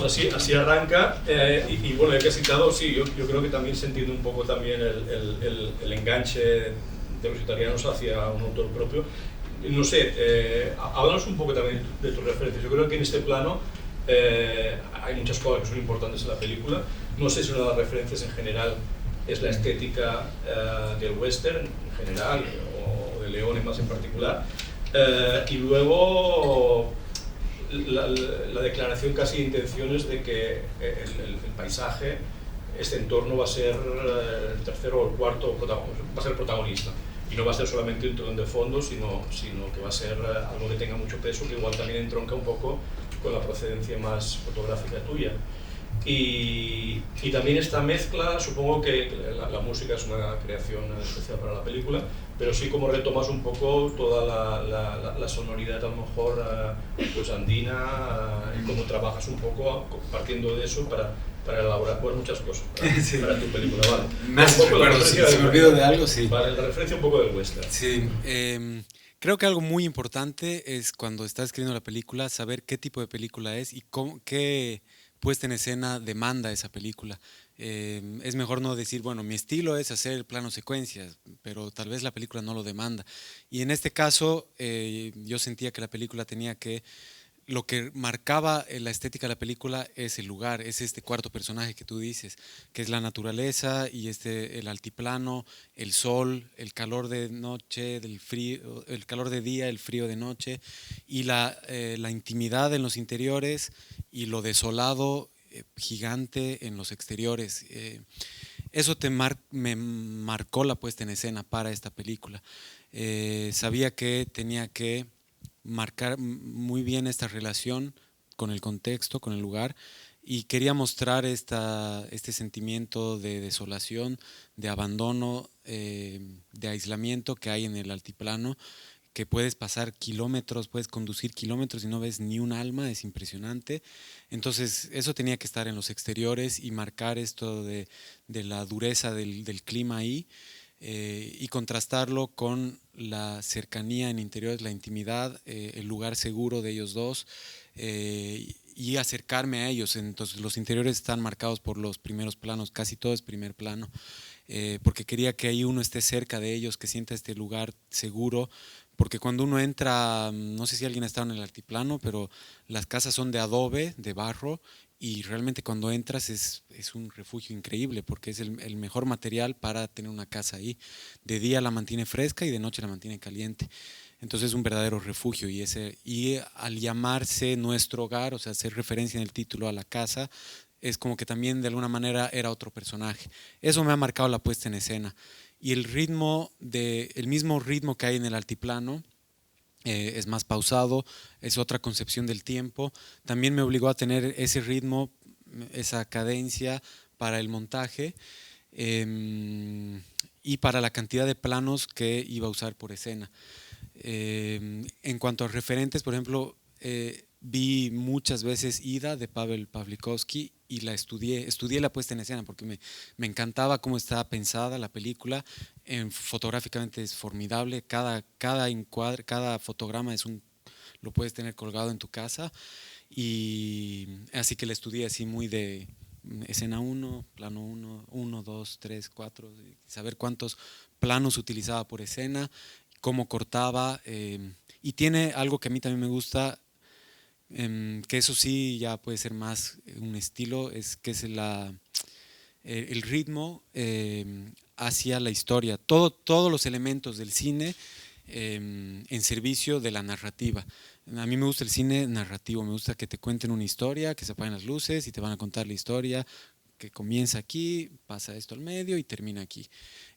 vamos, así arranca. Y bueno, ya que he citado, sí, yo creo que también se entiende un poco también el enganche de los italianos hacia un autor propio. No sé, háblanos un poco también de tus referencias. Yo creo que en este plano hay muchas cosas que son importantes en la película. No sé si una de las referencias en general es la estética del western en general, o de Leone más en particular. Y luego la declaración casi de intenciones de que el paisaje, este entorno va a ser el tercero o el cuarto, va a ser el protagonista. Y no va a ser solamente un telón de fondo, sino que va a ser algo que tenga mucho peso, que igual también entronca un poco con la procedencia más fotográfica tuya. Y también esta mezcla, supongo que la música es una creación especial para la película, pero sí como retomas un poco toda la sonoridad a lo mejor pues andina, y cómo trabajas un poco partiendo de eso para elaborar pues, muchas cosas para tu película, ¿vale? Me hace recuerdo, si me olvido de algo, sí. Vale, la referencia un poco del western. Sí, creo que algo muy importante es cuando estás escribiendo la película, saber qué tipo de película es y qué puesta en escena demanda esa película. Es mejor no decir, bueno, mi estilo es hacer plano secuencias, pero tal vez la película no lo demanda. Y en este caso, yo sentía que la película tenía que... Lo que marcaba la estética de la película es el lugar, es este cuarto personaje que tú dices, que es la naturaleza y el altiplano, el sol, el calor de noche, del frío, el calor de día, el frío de noche, y la intimidad en los interiores y lo desolado gigante en los exteriores. Eso me marcó la puesta en escena para esta película. Sabía que tenía que marcar muy bien esta relación con el contexto, con el lugar, y quería mostrar este sentimiento de desolación, de abandono, de aislamiento que hay en el altiplano, que puedes pasar kilómetros, puedes conducir kilómetros y no ves ni un alma, es impresionante. Entonces eso tenía que estar en los exteriores y marcar esto de la dureza del clima ahí. Y contrastarlo con la cercanía en interiores, la intimidad, el lugar seguro de ellos dos, y acercarme a ellos. Entonces los interiores están marcados por los primeros planos, casi todo es primer plano, porque quería que ahí uno esté cerca de ellos, que sienta este lugar seguro, porque cuando uno entra, no sé si alguien ha estado en el altiplano, pero las casas son de adobe, de barro, y realmente cuando entras es un refugio increíble porque es el mejor material para tener una casa ahí. De día la mantiene fresca y de noche la mantiene caliente. Entonces es un verdadero refugio y al llamarse Nuestro Hogar, o sea, hacer referencia en el título a la casa, es como que también de alguna manera era otro personaje. Eso me ha marcado la puesta en escena. Y el mismo ritmo que hay en el altiplano, es más pausado, es otra concepción del tiempo. También me obligó a tener ese ritmo, esa cadencia para el montaje y para la cantidad de planos que iba a usar por escena. En cuanto a referentes, por ejemplo, vi muchas veces Ida de Pavel Pawlikowski y la estudié la puesta en escena porque me encantaba cómo estaba pensada la película. Fotográficamente es formidable, cada encuadre, cada fotograma lo puedes tener colgado en tu casa, y así que la estudié así muy de escena 1, plano 1, 2, 3, 4, saber cuántos planos utilizaba por escena, cómo cortaba, y tiene algo que a mí también me gusta, que eso sí ya puede ser más un estilo, que es el ritmo hacia la historia, todos los elementos del cine en servicio de la narrativa. A mí me gusta el cine narrativo, me gusta que te cuenten una historia, que se apaguen las luces y te van a contar la historia, que comienza aquí, pasa esto al medio y termina aquí.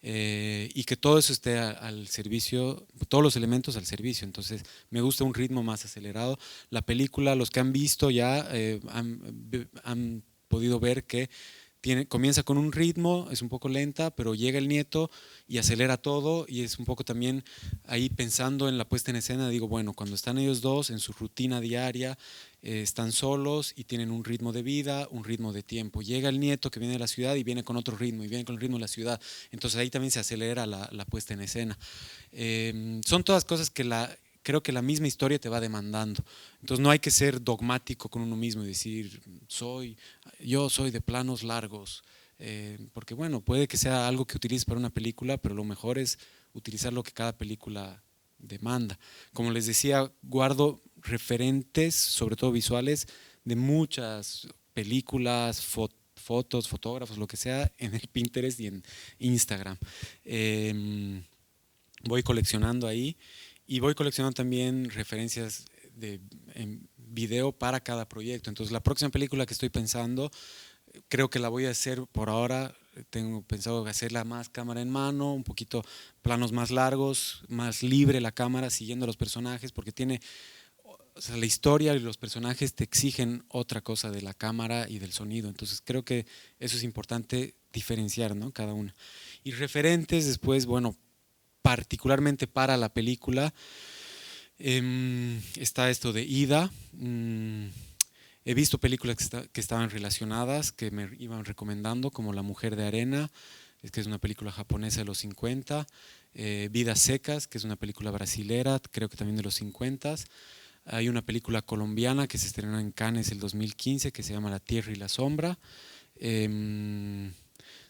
Y que todo eso esté al servicio, todos los elementos al servicio. Entonces me gusta un ritmo más acelerado. La película, los que han visto ya han podido ver que comienza con un ritmo, es un poco lenta, pero llega el nieto y acelera todo, y es un poco también ahí pensando en la puesta en escena. Digo, bueno, cuando están ellos dos en su rutina diaria, están solos y tienen un ritmo de vida, un ritmo de tiempo. Llega el nieto que viene de la ciudad y viene con otro ritmo, y viene con el ritmo de la ciudad. Entonces ahí también se acelera la puesta en escena. Son todas cosas que creo que la misma historia te va demandando. Entonces no hay que ser dogmático con uno mismo y decir, yo soy de planos largos, porque bueno, puede que sea algo que utilices para una película, pero lo mejor es utilizar lo que cada película demanda. Como les decía, guardo referentes, sobre todo visuales, de muchas películas, fotos, fotógrafos, lo que sea, en el Pinterest y en Instagram. Voy coleccionando ahí y voy coleccionando también referencias en video para cada proyecto. Entonces la próxima película que estoy pensando, creo que la voy a hacer por ahora. Tengo pensado hacerla más cámara en mano, un poquito planos más largos, más libre la cámara, siguiendo a los personajes, porque tiene, o sea, la historia y los personajes te exigen otra cosa de la cámara y del sonido. Entonces creo que eso es importante diferenciar, ¿no? Cada una. Y referentes después, bueno, particularmente para la película, está esto de Ida. He visto películas que estaban relacionadas, que me iban recomendando, como La Mujer de Arena, que es una película japonesa de los 50, Vidas Secas, que es una película brasilera, creo que también de los 50. Hay una película colombiana que se estrenó en Cannes el 2015, que se llama La Tierra y la Sombra.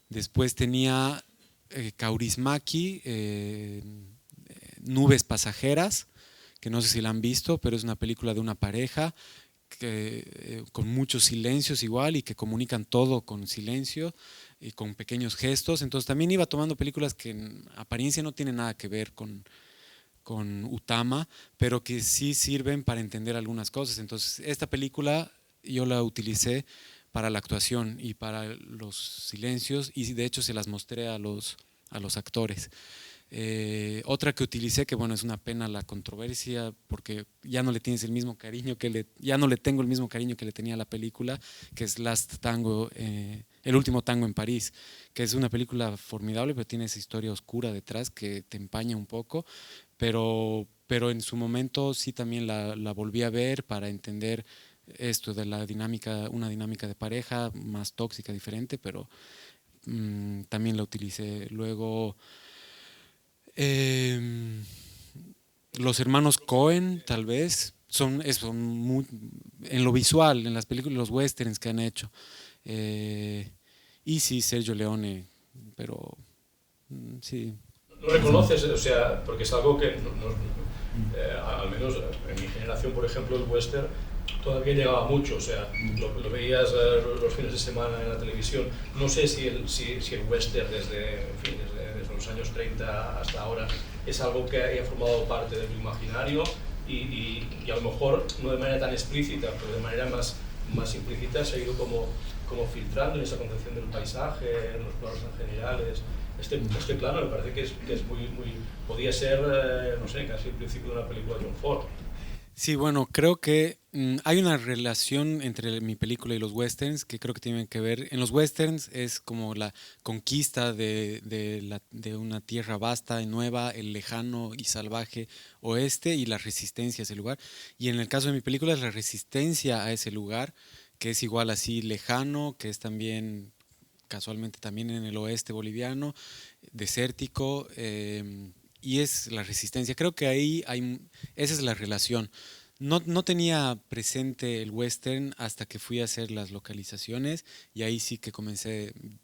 Después tenía Kaurismäki, Nubes Pasajeras, que no sé si la han visto, pero es una película de una pareja con muchos silencios igual y que comunican todo con silencio y con pequeños gestos. Entonces también iba tomando películas que en apariencia no tienen nada que ver con Utama, pero que sí sirven para entender algunas cosas. Entonces esta película yo la utilicé para la actuación y para los silencios, y de hecho se las mostré a los actores. Otra que utilicé, que bueno, es una pena la controversia, porque ya no le tienes el mismo cariño ya no le tengo el mismo cariño que le tenía a la película, que es Last Tango, El Último Tango en París, que es una película formidable, pero tiene esa historia oscura detrás que te empaña un poco, pero en su momento sí también la volví a ver para entender esto de la dinámica, una dinámica de pareja más tóxica, diferente, pero también la utilicé. Luego los hermanos Coen, tal vez, son muy, en lo visual, en las películas, los westerns que han hecho. Y sí, Sergio Leone, pero sí. ¿No reconoces, o sea, porque es algo que, al menos en mi generación, por ejemplo, el western todavía llegaba mucho, o sea, lo veías los fines de semana en la televisión. No sé si el western desde los años 30 hasta ahora es algo que haya formado parte de tu imaginario y a lo mejor no de manera tan explícita, pero de manera más implícita se ha ido como filtrando en esa concepción del paisaje, en los planos en generales. Este plano me parece que es muy podía ser, no sé, casi el principio de una película de John Ford. Sí, bueno, creo que hay una relación entre mi película y los westerns que creo que tienen que ver. En los westerns es como la conquista de una tierra vasta y nueva, el lejano y salvaje oeste y la resistencia a ese lugar. Y en el caso de mi película es la resistencia a ese lugar, que es igual así lejano, que es también casualmente también en el oeste boliviano, desértico, y es la resistencia. Creo que ahí esa es la relación. No tenía presente el western hasta que fui a hacer las localizaciones y ahí sí que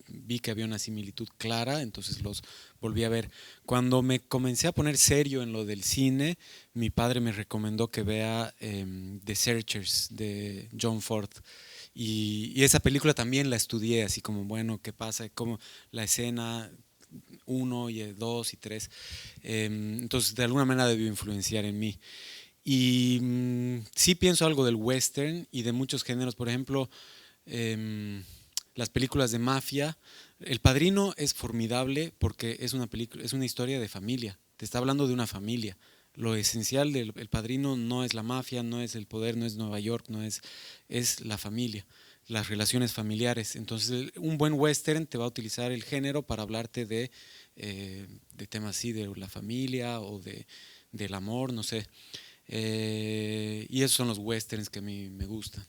vi que había una similitud clara, entonces los volví a ver. Cuando me comencé a poner serio en lo del cine, mi padre me recomendó que vea The Searchers de John Ford. Y esa película también la estudié, así como, bueno, ¿qué pasa? Como la escena 1 y 2 y 3. Entonces, de alguna manera debió influenciar en mí. Y sí pienso algo del western y de muchos géneros. Por ejemplo, las películas de mafia. El Padrino es formidable porque es una historia de familia. Te está hablando de una familia. Lo esencial del Padrino no es la mafia, no es el poder, no es Nueva York, es la familia, las relaciones familiares. Entonces, un buen western te va a utilizar el género para hablarte de temas así, de la familia o del amor, no sé. Y esos son los westerns que a mí me gustan.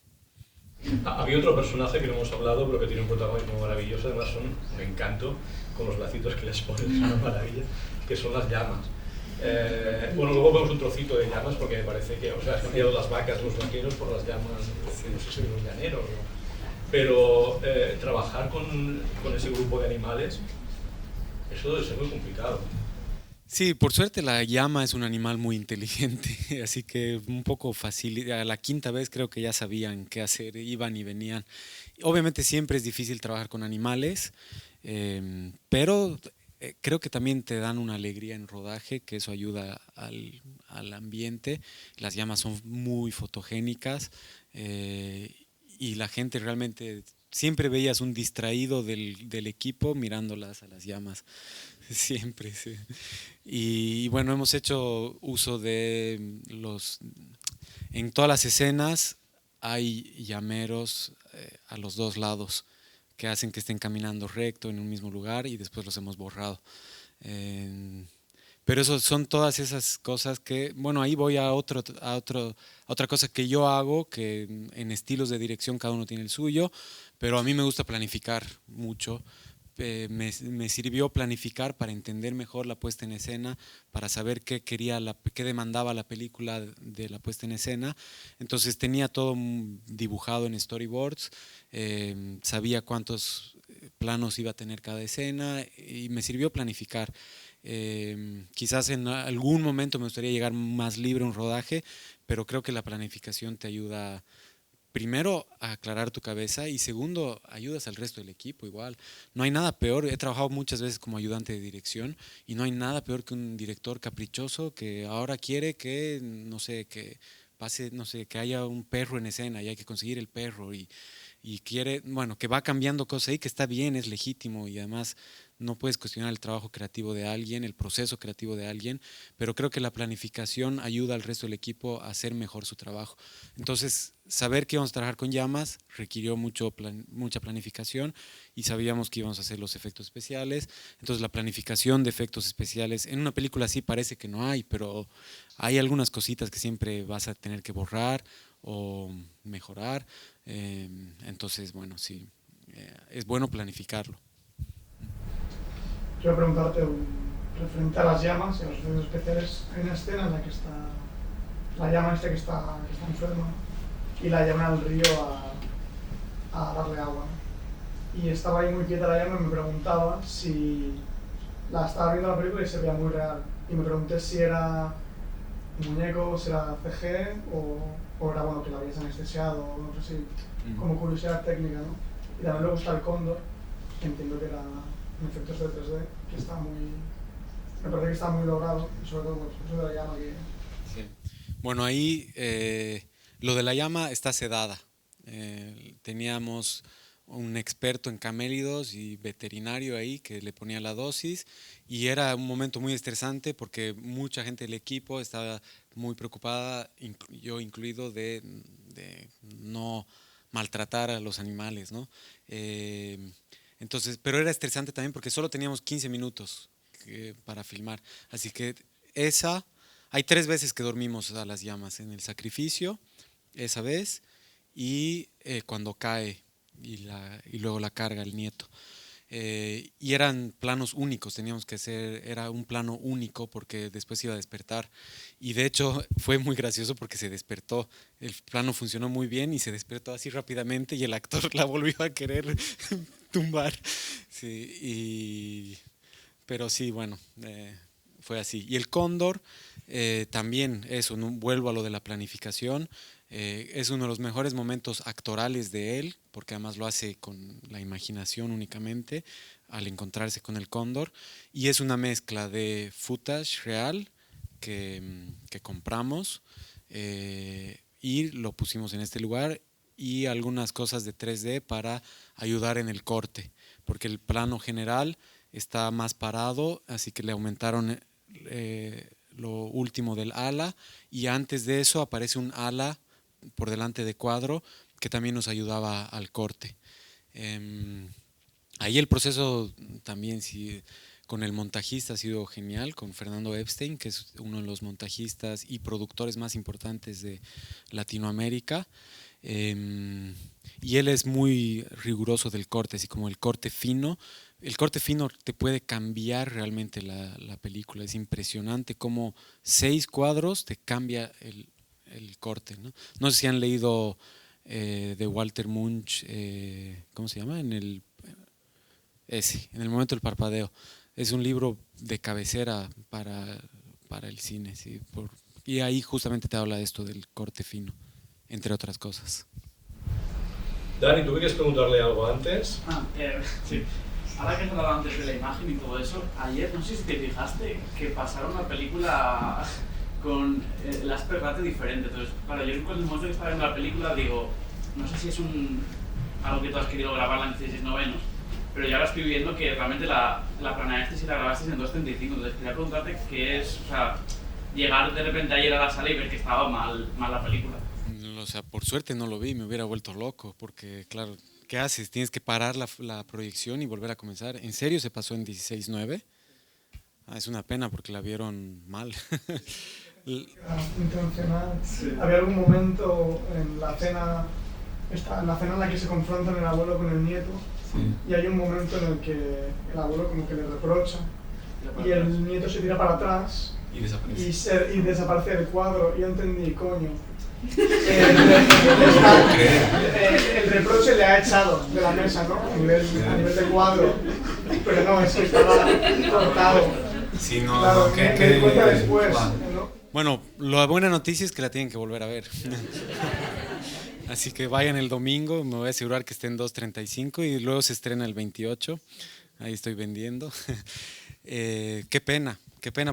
Había otro personaje que no hemos hablado, pero que tiene un protagonismo maravilloso, además son un encanto, con los lacitos que les ponen, es una maravilla, que son las llamas. Bueno, luego vemos un trocito de llamas porque me parece que, o sea, has cambiado las vacas, los vaqueros por las llamas, no sé si soy los llaneros, ¿no? Pero trabajar con ese grupo de animales, eso debe ser muy complicado. Sí, por suerte la llama es un animal muy inteligente, así que un poco fácil. A la quinta vez creo que ya sabían qué hacer, iban y venían. Obviamente siempre es difícil trabajar con animales, pero creo que también te dan una alegría en rodaje, que eso ayuda al ambiente. Las llamas son muy fotogénicas y la gente realmente, siempre veías un distraído del equipo mirándolas a las llamas. Siempre, sí. Y bueno, hemos hecho uso de en todas las escenas hay llameros a los dos lados que hacen que estén caminando recto en un mismo lugar y después los hemos borrado. Pero eso son todas esas cosas que, bueno, ahí voy a otra cosa que yo hago, que en estilos de dirección cada uno tiene el suyo, pero a mí me gusta planificar mucho. Me sirvió planificar para entender mejor la puesta en escena, para saber qué qué demandaba la película de la puesta en escena. Entonces tenía todo dibujado en storyboards, sabía cuántos planos iba a tener cada escena y me sirvió planificar. Quizás en algún momento me gustaría llegar más libre a un rodaje, pero creo que la planificación te ayuda primero a aclarar tu cabeza y segundo, ayudas al resto del equipo igual. No hay nada peor, he trabajado muchas veces como ayudante de dirección y no hay nada peor que un director caprichoso que ahora quiere que, no sé, que pase, no sé, que haya un perro en escena y hay que conseguir el perro y quiere, bueno, que va cambiando cosas ahí, que está bien, es legítimo y además no puedes cuestionar el trabajo creativo de alguien, el proceso creativo de alguien, pero creo que la planificación ayuda al resto del equipo a hacer mejor su trabajo. Entonces, saber que íbamos a trabajar con llamas requirió mucha planificación y sabíamos que íbamos a hacer los efectos especiales. Entonces, la planificación de efectos especiales, en una película así parece que no hay, pero hay algunas cositas que siempre vas a tener que borrar o mejorar. Entonces, bueno, sí, es bueno planificarlo. Quiero preguntarte, referente a las llamas y a los efectos especiales, hay una escena en la que está la llama que está enferma y la llaman al río a darle agua. Y estaba ahí muy quieta la llama y me preguntaba si la estaba viendo la película y se veía muy real. Y me pregunté si era un muñeco, si era CG o era bueno que la habías anestesiado, no sé si, como curiosidad técnica, ¿no? Y también luego está el cóndor, que entiendo que era en efectos de 3D, que está me parece que está muy logrado, y sobre todo pues, eso de la llama que... Sí. Bueno, ahí lo de la llama está sedada. Teníamos un experto en camélidos y veterinario ahí que le ponía la dosis y era un momento muy estresante porque mucha gente del equipo estaba muy preocupada, yo incluido, de no maltratar a los animales, ¿no? Entonces, pero era estresante también porque solo teníamos 15 minutos para filmar, así que hay 3 veces que dormimos a las llamas, en el sacrificio, esa vez, y cuando cae y luego la carga el nieto. Y eran planos únicos, teníamos que hacer, era un plano único porque después iba a despertar. Y de hecho fue muy gracioso porque se despertó, el plano funcionó muy bien y se despertó así rápidamente y el actor la volvió a querer tumbar. Sí, pero sí, bueno, fue así. Y el cóndor, también eso, ¿no? Vuelvo a lo de la planificación. Es uno de los mejores momentos actorales de él, porque además lo hace con la imaginación únicamente al encontrarse con el cóndor. Y es una mezcla de footage real que compramos y lo pusimos en este lugar y algunas cosas de 3D para ayudar en el corte, porque el plano general está más parado, así que le aumentaron lo último del ala y antes de eso aparece un ala por delante de cuadro que también nos ayudaba al corte. Ahí el proceso también con el montajista ha sido genial, con Fernando Epstein, que es uno de los montajistas y productores más importantes de Latinoamérica. Y él es muy riguroso del corte, así como el corte fino el corte fino te puede cambiar realmente la película. Es impresionante cómo 6 cuadros te cambia el corte, ¿no? No sé si han leído de Walter Munch, ¿cómo se llama? En el momento del parpadeo. Es un libro de cabecera para el cine, ¿sí? Y ahí justamente te habla de esto del corte fino, entre otras cosas. Dani, ¿tú querías preguntarle algo antes? Sí. Ahora que has hablado antes de la imagen y todo eso, ayer no sé si te fijaste que pasaron una película con el aspect ratio diferente. Entonces, claro, yo en el momento que estaba viendo la película digo, no sé si es algo que tú has querido grabarla en 16 novenos, pero ya ahora estoy viendo que realmente la planeaste y la grabaste en 2.35. Entonces quería preguntarte qué es, o sea, llegar de repente ayer a la sala y ver que estaba mal la película. O sea, por suerte no lo vi, me hubiera vuelto loco, porque claro, ¿qué haces? Tienes que parar la proyección y volver a comenzar. ¿En serio se pasó en 16:9? Es una pena porque la vieron mal. Intencional. Sí. Había algún momento en la cena en la que se confrontan el abuelo con el nieto, sí. Y hay un momento en el que el abuelo como que le reprocha y el nieto se tira para atrás y desaparece. Y desaparece del cuadro. Y yo entendí, coño. El reproche le ha echado de la mesa, ¿no? A nivel de cuadro, pero no, es que estaba cortado. Sí, no, claro, no, me di cuenta después, ¿no? Bueno, la buena noticia es que la tienen que volver a ver. Así que vayan el domingo, me voy a asegurar que esté en 2.35 y luego se estrena el 28. Ahí estoy vendiendo. Qué pena,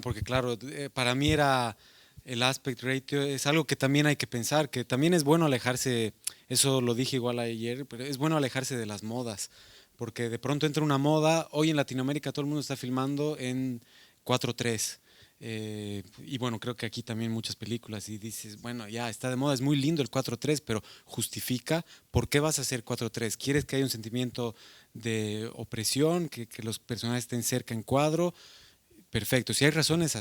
porque claro, para mí era el aspect ratio, es algo que también hay que pensar, que también es bueno alejarse, eso lo dije igual ayer, pero es bueno alejarse de las modas, porque de pronto entra una moda, hoy en Latinoamérica todo el mundo está filmando en 4:3. Y bueno, creo que aquí también muchas películas y dices, bueno, ya está de moda, es muy lindo el 4:3, pero justifica por qué vas a hacer 4:3. ¿Quieres que haya un sentimiento de opresión, que los personajes estén cerca en cuadro? Perfecto, si hay razones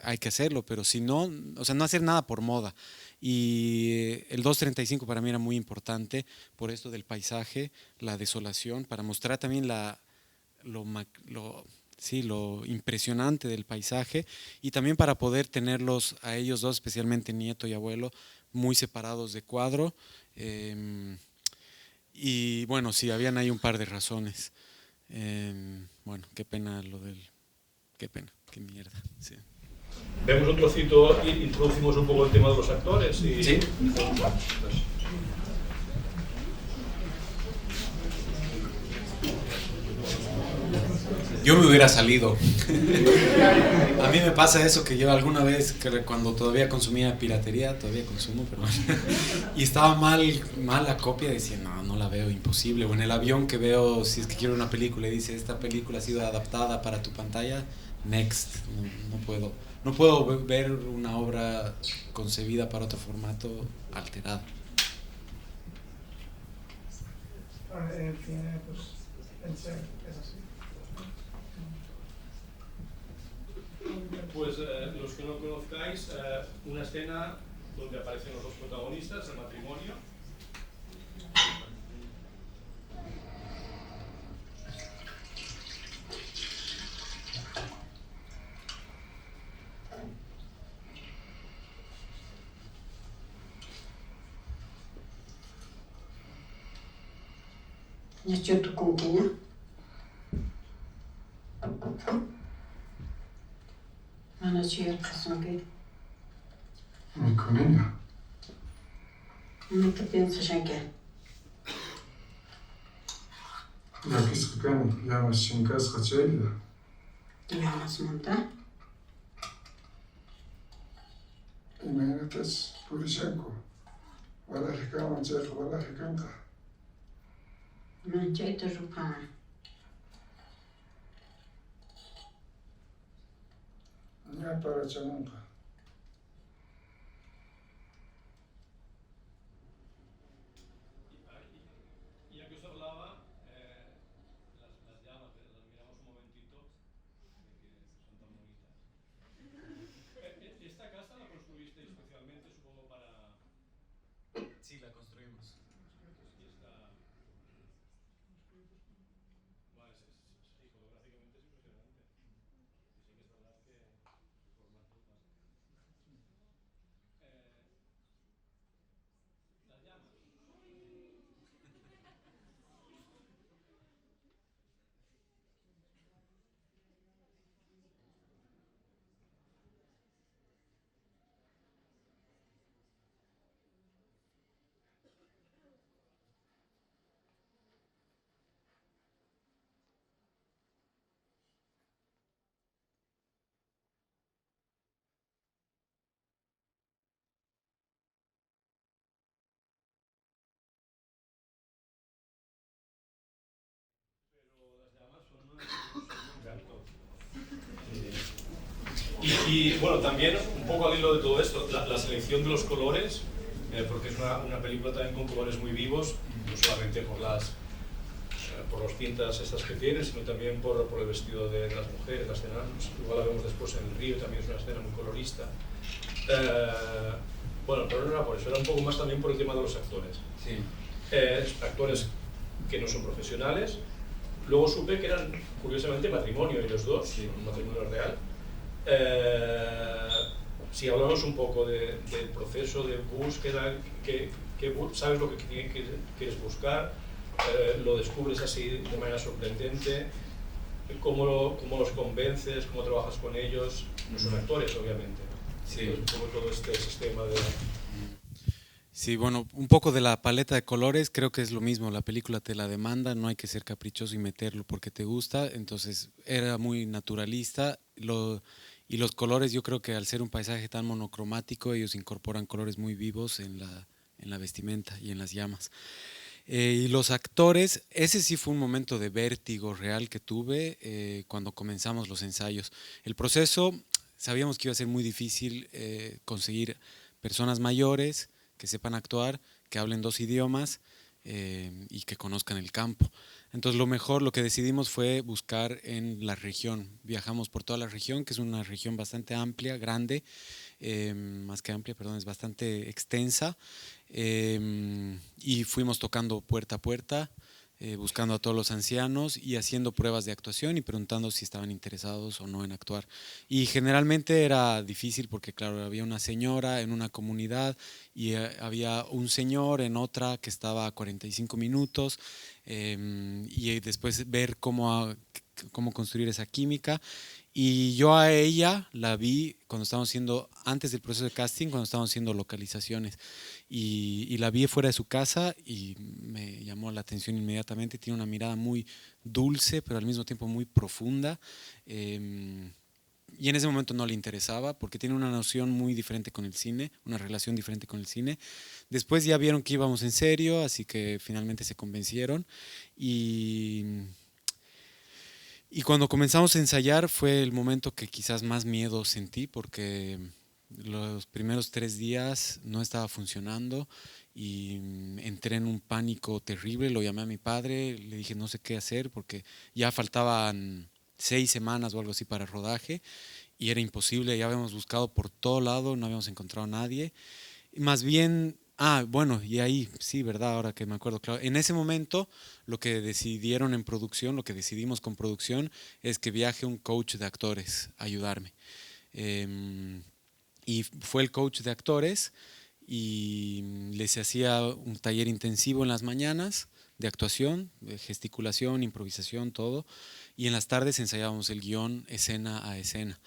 hay que hacerlo, pero si no, o sea, no hacer nada por moda. Y el 2.35 para mí era muy importante por esto del paisaje, la desolación, para mostrar también lo impresionante del paisaje y también para poder tenerlos a ellos dos, especialmente nieto y abuelo, muy separados de cuadro. Y bueno, sí, habían ahí un par de razones. Bueno, qué pena Qué pena, qué mierda. Sí. Vemos un trocito y introducimos un poco el tema de los actores. Sí. Yo me hubiera salido. A mí me pasa eso, que yo alguna vez, cuando todavía consumía piratería, todavía consumo, pero y estaba mal la copia, decía, no la veo, imposible. O en el avión que veo, si es que quiero una película y dice, esta película ha sido adaptada para tu pantalla, next. No puedo ver una obra concebida para otro formato alterada. En el cine, pues, es así. Pues los que no conozcáis, una escena donde aparecen los dos protagonistas, el matrimonio. Yo tu cumpina. Ana çıkartasın ki. Mikonina. Ne piensas en qué? Yakiskan yamashinkas kachayla. Yamas monta. Imagínate, Purishenko. Walahi kama chef, walahi kanka. Manchete rupan. Ya para chamunka. Ya que os hablaba, las llamas, las miramos un momentito, que son tan bonitas. ¿Esta casa la construiste especialmente, supongo, para...? Sí, la construimos. Y está... Bueno, sí, Y bueno, también un poco al hilo de todo esto, la selección de los colores, porque es una película también con colores muy vivos, no solamente por las cintas estas que tiene, sino también por el vestido de las mujeres, la escena, igual la vemos después en el río, también es una escena muy colorista. Bueno, pero no era por eso, era un poco más también por el tema de los actores. Sí. Actores que no son profesionales. Luego supe que eran, curiosamente, matrimonio ellos dos, sí, un matrimonio real. Si hablamos un poco del proceso de búsqueda, ¿sabes lo que quieres buscar? Lo descubres así de manera sorprendente. ¿Cómo los convences? ¿Cómo trabajas con ellos? No son actores, obviamente. Sí. Un poco todo este sistema de... Sí, bueno, un poco de la paleta de colores, creo que es lo mismo, la película te la demanda, no hay que ser caprichoso y meterlo porque te gusta, entonces era muy naturalista, y los colores, yo creo que al ser un paisaje tan monocromático, ellos incorporan colores muy vivos en la vestimenta y en las llamas. Y los actores, ese sí fue un momento de vértigo real que tuve cuando comenzamos los ensayos. El proceso, sabíamos que iba a ser muy difícil conseguir personas mayores que sepan actuar, que hablen 2 idiomas y que conozcan el campo. Entonces lo que decidimos fue buscar en la región. Viajamos por toda la región, que es una región bastante amplia, grande, más que amplia, perdón, es bastante extensa. Y fuimos tocando puerta a puerta, buscando a todos los ancianos y haciendo pruebas de actuación y preguntando si estaban interesados o no en actuar. Y generalmente era difícil porque, claro, había una señora en una comunidad y había un señor en otra que estaba a 45 minutos y después ver cómo construir esa química. Y yo a ella la vi cuando estábamos haciendo, antes del proceso de casting, cuando estábamos haciendo localizaciones. Y la vi fuera de su casa y me llamó la atención inmediatamente. Tiene una mirada muy dulce, pero al mismo tiempo muy profunda. Y en ese momento no le interesaba porque tiene una noción muy diferente con el cine, una relación diferente con el cine. Después ya vieron que íbamos en serio, así que finalmente se convencieron. Y cuando comenzamos a ensayar fue el momento que quizás más miedo sentí porque los primeros 3 días no estaba funcionando y entré en un pánico terrible. Lo llamé a mi padre, le dije no sé qué hacer porque ya faltaban 6 semanas o algo así para rodaje y era imposible, ya habíamos buscado por todo lado, no habíamos encontrado a nadie. Y más bien, bueno, y ahí, sí, verdad, ahora que me acuerdo, claro, en ese momento lo que decidieron en producción, lo que decidimos con producción es que viaje un coach de actores a ayudarme. Y fue el coach de actores y les hacía un taller intensivo en las mañanas de actuación, de gesticulación, improvisación, todo, y en las tardes ensayábamos el guión escena a escena.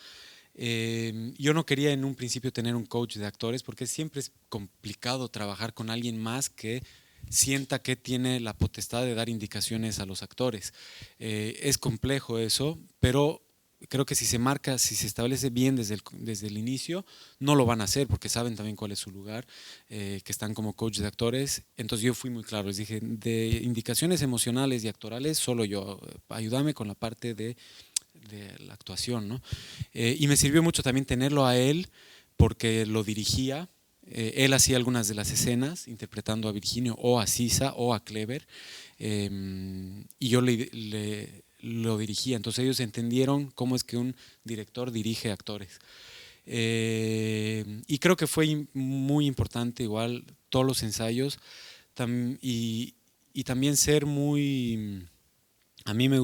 Yo no quería en un principio tener un coach de actores porque siempre es complicado trabajar con alguien más que sienta que tiene la potestad de dar indicaciones a los actores. Es complejo eso, pero creo que si se establece bien desde el inicio, no lo van a hacer porque saben también cuál es su lugar, que están como coach de actores. Entonces yo fui muy claro, les dije, de indicaciones emocionales y actorales, solo yo, ayúdame con la parte de la actuación, ¿no? Y me sirvió mucho también tenerlo a él porque lo dirigía. Él hacía algunas de las escenas interpretando a Virginio o a Sisa o a Clever y yo lo dirigía. Entonces ellos entendieron cómo es que un director dirige actores. Y creo que fue muy importante igual todos los ensayos y también ser muy... A mí me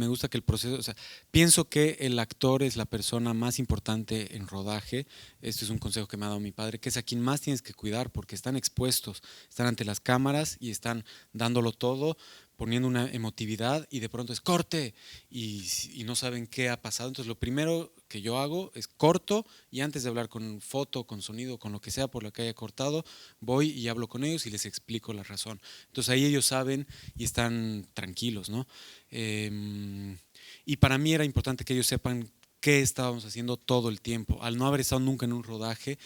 gusta que el proceso, o sea, pienso que el actor es la persona más importante en rodaje. Este es un consejo que me ha dado mi padre, que es a quien más tienes que cuidar porque están expuestos, están ante las cámaras y están dándolo todo, poniendo una emotividad y de pronto es corte y no saben qué ha pasado. Entonces lo primero que yo hago es corto y antes de hablar con foto, con sonido, con lo que sea por lo que haya cortado, voy y hablo con ellos y les explico la razón. Entonces ahí ellos saben y están tranquilos, ¿no? Y para mí era importante que ellos sepan qué estábamos haciendo todo el tiempo. Al no haber estado nunca en un rodaje,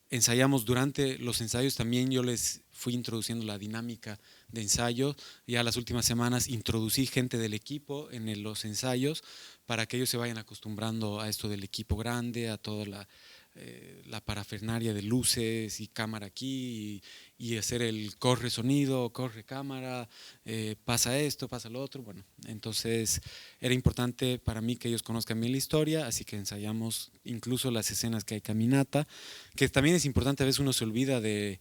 ensayamos durante los ensayos, también yo les fui introduciendo la dinámica de ensayo. Ya las últimas semanas introducí gente del equipo en los ensayos para que ellos se vayan acostumbrando a esto del equipo grande, a toda la parafernalia de luces y cámara aquí y hacer el corre sonido, corre cámara, pasa esto, pasa lo otro. Bueno, entonces era importante para mí que ellos conozcan bien la historia, así que ensayamos incluso las escenas que hay caminata, que también es importante, a veces uno se olvida de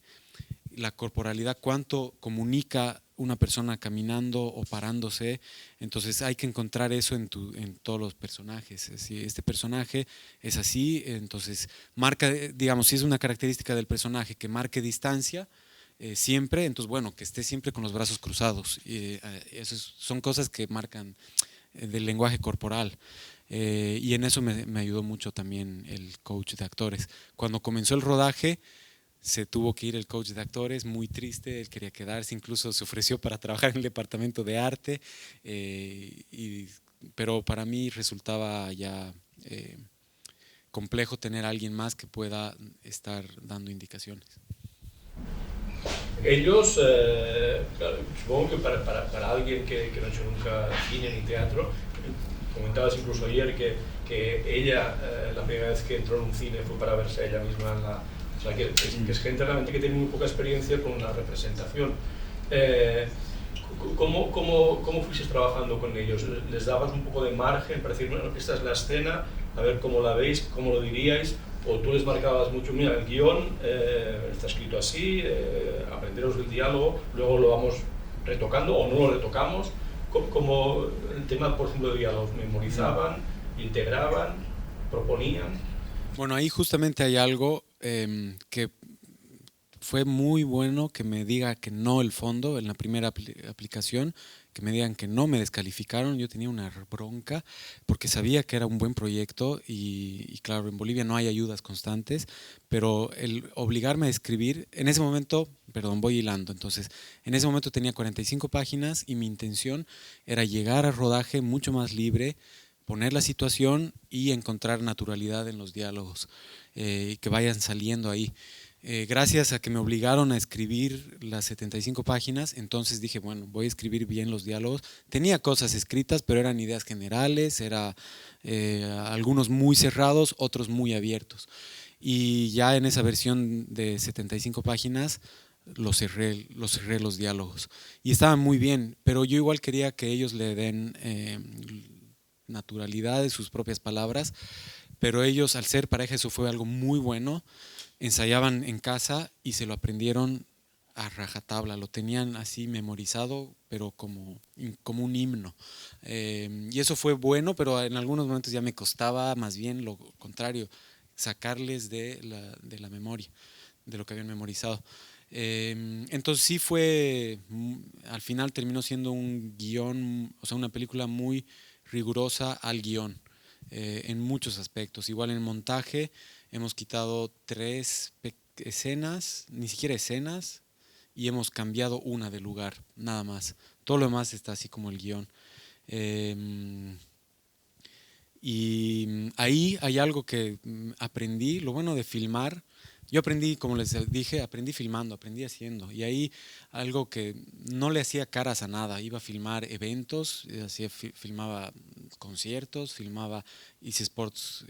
la corporalidad, cuánto comunica una persona caminando o parándose, entonces hay que encontrar eso en todos los personajes. Si este personaje es así, entonces marca, digamos, si es una característica del personaje que marque distancia siempre, entonces bueno, que esté siempre con los brazos cruzados. Esas son cosas que marcan del lenguaje corporal. Y en eso me ayudó mucho también el coach de actores. Cuando comenzó el rodaje, se tuvo que ir el coach de actores, muy triste, él quería quedarse, incluso se ofreció para trabajar en el departamento de arte, pero para mí resultaba ya complejo tener a alguien más que pueda estar dando indicaciones. Ellos, claro, supongo que para alguien que no ha hecho nunca cine ni teatro, comentabas incluso ayer que ella, la primera vez que entró en un cine fue para verse a ella misma en la... O sea, que es gente realmente que tiene muy poca experiencia con la representación. ¿Cómo fuiste trabajando con ellos? ¿Les dabas un poco de margen para decir, bueno, esta es la escena, a ver cómo la veis, cómo lo diríais? ¿O tú les marcabas mucho, mira, el guión está escrito así, aprenderos del diálogo, luego lo vamos retocando o no lo retocamos? Como el tema, por ejemplo, de diálogos, ¿memorizaban, integraban, proponían? Bueno, ahí justamente hay algo que fue muy bueno que me diga que no el fondo en la primera aplicación, que me digan que no me descalificaron. Yo tenía una bronca porque sabía que era un buen proyecto y claro, en Bolivia no hay ayudas constantes, pero el obligarme a escribir, en ese momento, perdón, voy hilando, entonces, en ese momento tenía 45 páginas y mi intención era llegar al rodaje mucho más libre, poner la situación y encontrar naturalidad en los diálogos, que vayan saliendo ahí. Gracias a que me obligaron a escribir las 75 páginas, entonces dije, bueno, voy a escribir bien los diálogos. Tenía cosas escritas, pero eran ideas generales, algunos muy cerrados, otros muy abiertos. Y ya en esa versión de 75 páginas los cerré los diálogos. Y estaban muy bien, pero yo igual quería que ellos le den naturalidad de sus propias palabras, pero ellos, al ser pareja, eso fue algo muy bueno. Ensayaban en casa y se lo aprendieron a rajatabla, lo tenían así memorizado, pero como un himno. Y eso fue bueno, pero en algunos momentos ya me costaba más bien lo contrario, sacarles de la memoria, de lo que habían memorizado. Entonces sí fue, al final terminó siendo un guión, o sea, una película muy rigurosa al guión, en muchos aspectos. Igual en el montaje hemos quitado 3 escenas, ni siquiera escenas, y hemos cambiado una de lugar, nada más. Todo lo demás está así como el guión. Y ahí hay algo que aprendí, lo bueno de filmar. Yo aprendí, como les dije, aprendí filmando, aprendí haciendo. Y ahí algo que no le hacía caras a nada. Iba a filmar eventos, filmaba conciertos, hice spots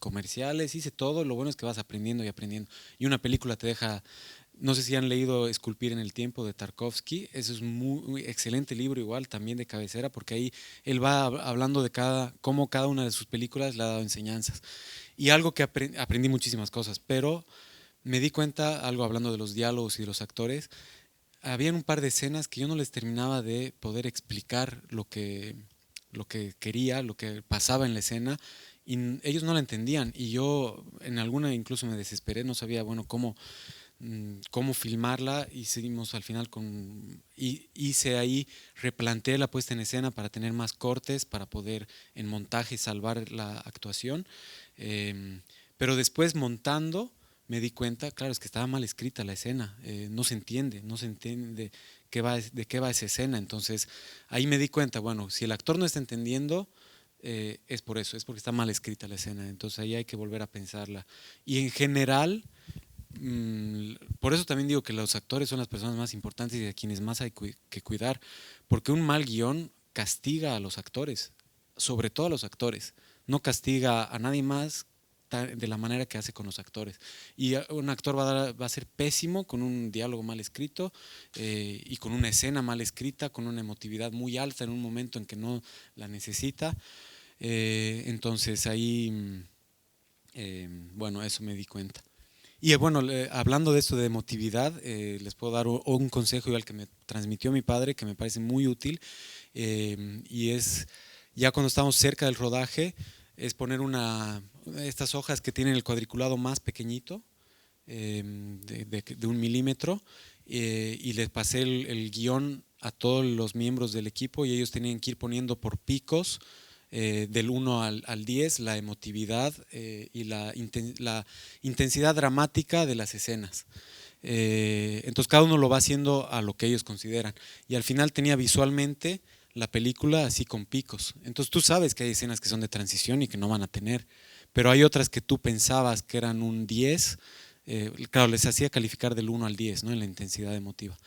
comerciales, hice todo. Lo bueno es que vas aprendiendo y aprendiendo. Y una película te deja, no sé si han leído Esculpir en el tiempo de Tarkovsky. Eso es muy excelente libro igual, también de cabecera, porque ahí él va hablando de cómo cada una de sus películas le ha dado enseñanzas. Y algo que aprendí muchísimas cosas, pero me di cuenta, algo hablando de los diálogos y de los actores, habían un par de escenas que yo no les terminaba de poder explicar lo que quería, lo que pasaba en la escena, y ellos no la entendían. Y yo en alguna incluso me desesperé, no sabía, bueno, cómo filmarla, y seguimos al final hice ahí, replanteé la puesta en escena para tener más cortes, para poder en montaje salvar la actuación. Pero después montando me di cuenta, claro, es que estaba mal escrita la escena, no se entiende de qué va esa escena. Entonces ahí me di cuenta, bueno, si el actor no está entendiendo, es por eso, es porque está mal escrita la escena. Entonces ahí hay que volver a pensarla. Y en general, por eso también digo que los actores son las personas más importantes y a quienes más hay que cuidar, porque un mal guión castiga a los actores. sobre todo a los actores. No castiga a nadie más de la manera que hace con los actores. Y un actor va a ser pésimo con un diálogo mal escrito y con una escena mal escrita, con una emotividad muy alta en un momento en que no la necesita. Entonces ahí, bueno, eso me di cuenta. Y bueno, hablando de esto de emotividad, les puedo dar un consejo igual que me transmitió mi padre, que me parece muy útil, y es, ya cuando estamos cerca del rodaje, es poner estas hojas que tienen el cuadriculado más pequeñito, de 1 milímetro, y les pasé el guión a todos los miembros del equipo y ellos tenían que ir poniendo por picos, del 1 al 10, la emotividad y la intensidad dramática de las escenas. Entonces cada uno lo va haciendo a lo que ellos consideran. Y al final tenía visualmente la película así con picos. Entonces tú sabes que hay escenas que son de transición y que no van a tener, pero hay otras que tú pensabas que eran un 10, claro, les hacía calificar del 1 al 10, ¿no? En la intensidad emotiva.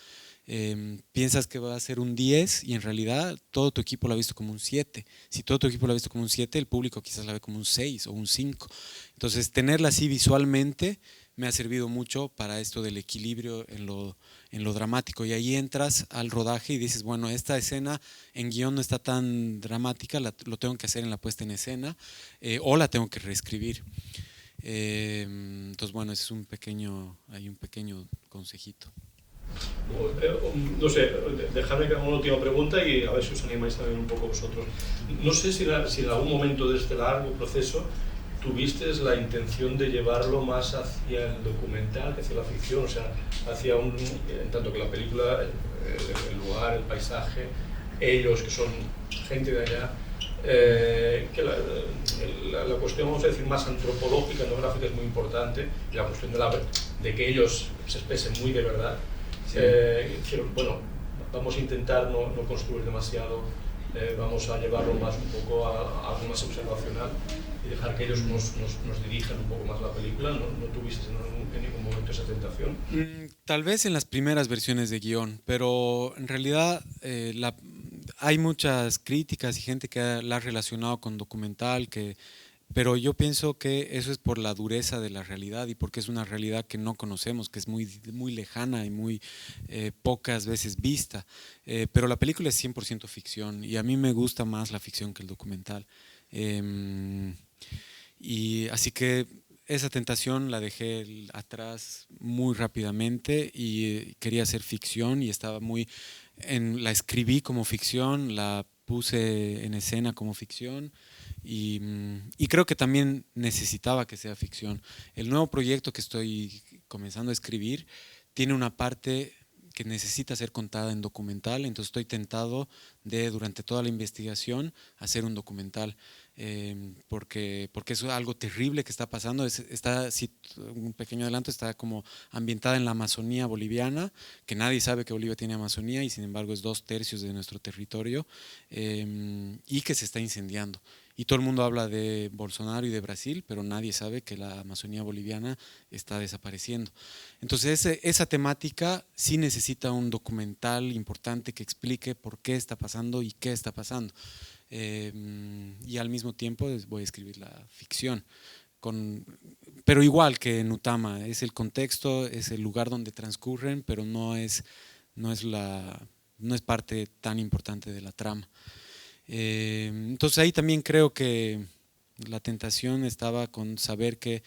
Piensas que va a ser un 10 y en realidad todo tu equipo lo ha visto como un 7. Si todo tu equipo lo ha visto como un 7, el público quizás la ve como un 6 o un 5. Entonces tenerla así visualmente me ha servido mucho para esto del equilibrio en lo dramático, y ahí entras al rodaje y dices, bueno, esta escena en guión no está tan dramática, lo tengo que hacer en la puesta en escena, o la tengo que reescribir. Entonces bueno, ese es un pequeño consejito. No sé, dejadme que haga una última pregunta y a ver si os animáis también un poco vosotros. No sé si en algún momento de este largo proceso tuviste la intención de llevarlo más hacia el documental que hacia la ficción, o sea, hacia en tanto que la película, el lugar, el paisaje, ellos que son gente de allá, que la cuestión, vamos a decir, más antropológica, no gráfica, es muy importante, y la cuestión de que ellos se expresen muy de verdad. Sí. Bueno, vamos a intentar no construir demasiado, vamos a llevarlo más un poco a algo más observacional y dejar que ellos nos dirijan un poco más la película. ¿No tuviste en ningún momento esa tentación? Tal vez en las primeras versiones de guión, pero en realidad hay muchas críticas y gente que la ha relacionado con documental, pero yo pienso que eso es por la dureza de la realidad y porque es una realidad que no conocemos, que es muy, muy lejana y muy pocas veces vista. Pero la película es 100% ficción y a mí me gusta más la ficción que el documental. Y así que esa tentación la dejé atrás muy rápidamente y quería hacer ficción y estaba la escribí como ficción, la puse en escena como ficción. Y creo que también necesitaba que sea ficción. El nuevo proyecto que estoy comenzando a escribir tiene una parte que necesita ser contada en documental, entonces estoy tentado de, durante toda la investigación, hacer un documental, porque es algo terrible que está pasando. Un pequeño adelanto, está como ambientada en la Amazonía boliviana, que nadie sabe que Bolivia tiene Amazonía y sin embargo es 2/3 de nuestro territorio, y que se está incendiando. Y todo el mundo habla de Bolsonaro y de Brasil, pero nadie sabe que la Amazonía boliviana está desapareciendo. Entonces esa temática sí necesita un documental importante que explique por qué está pasando y qué está pasando. Y al mismo tiempo voy a escribir la ficción. Pero igual que en Utama, es el contexto, es el lugar donde transcurren, pero no es parte tan importante de la trama. Entonces ahí también creo que la tentación estaba con saber qué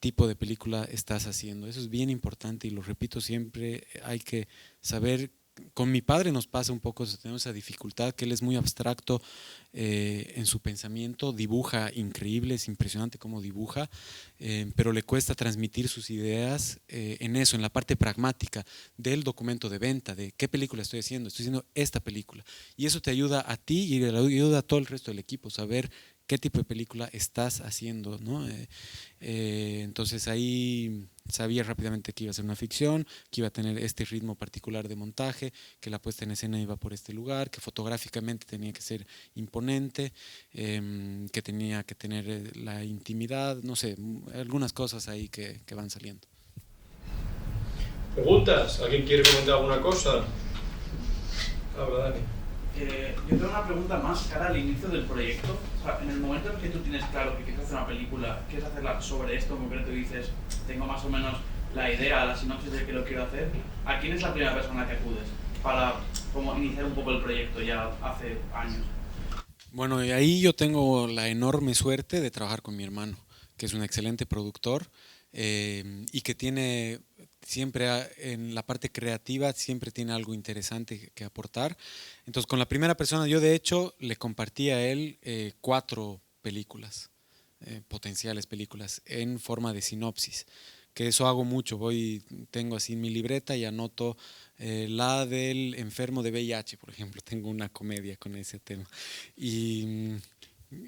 tipo de película estás haciendo. Eso es bien importante y lo repito siempre, hay que saber. Con mi padre nos pasa un poco, tenemos esa dificultad, que él es muy abstracto en su pensamiento, dibuja increíble, es impresionante cómo dibuja, pero le cuesta transmitir sus ideas en la parte pragmática del documento de venta, de qué película estoy haciendo esta película. Y eso te ayuda a ti y le ayuda a todo el resto del equipo, saber qué tipo de película estás haciendo, ¿no? Entonces ahí sabía rápidamente que iba a ser una ficción, que iba a tener este ritmo particular de montaje, que la puesta en escena iba por este lugar, que fotográficamente tenía que ser imponente, que tenía que tener la intimidad, no sé, algunas cosas ahí que van saliendo. ¿Preguntas? ¿Alguien quiere comentar alguna cosa? Habla, Dani. Yo tengo una pregunta más cara al inicio del proyecto. O sea, en el momento en que tú tienes claro que quieres hacer una película, quieres hacerla sobre esto en concreto y dices, tengo más o menos la idea, la sinopsis de que lo quiero hacer, ¿a quién es la primera persona que acudes para como iniciar un poco el proyecto ya hace años? Bueno, y ahí yo tengo la enorme suerte de trabajar con mi hermano, que es un excelente productor y que tiene siempre en la parte creativa, siempre tiene algo interesante que aportar. Entonces, con la primera persona, yo de hecho le compartí a él 4 películas, potenciales películas, en forma de sinopsis. Que eso hago mucho, tengo así mi libreta y anoto la del enfermo de VIH, por ejemplo, tengo una comedia con ese tema. Y,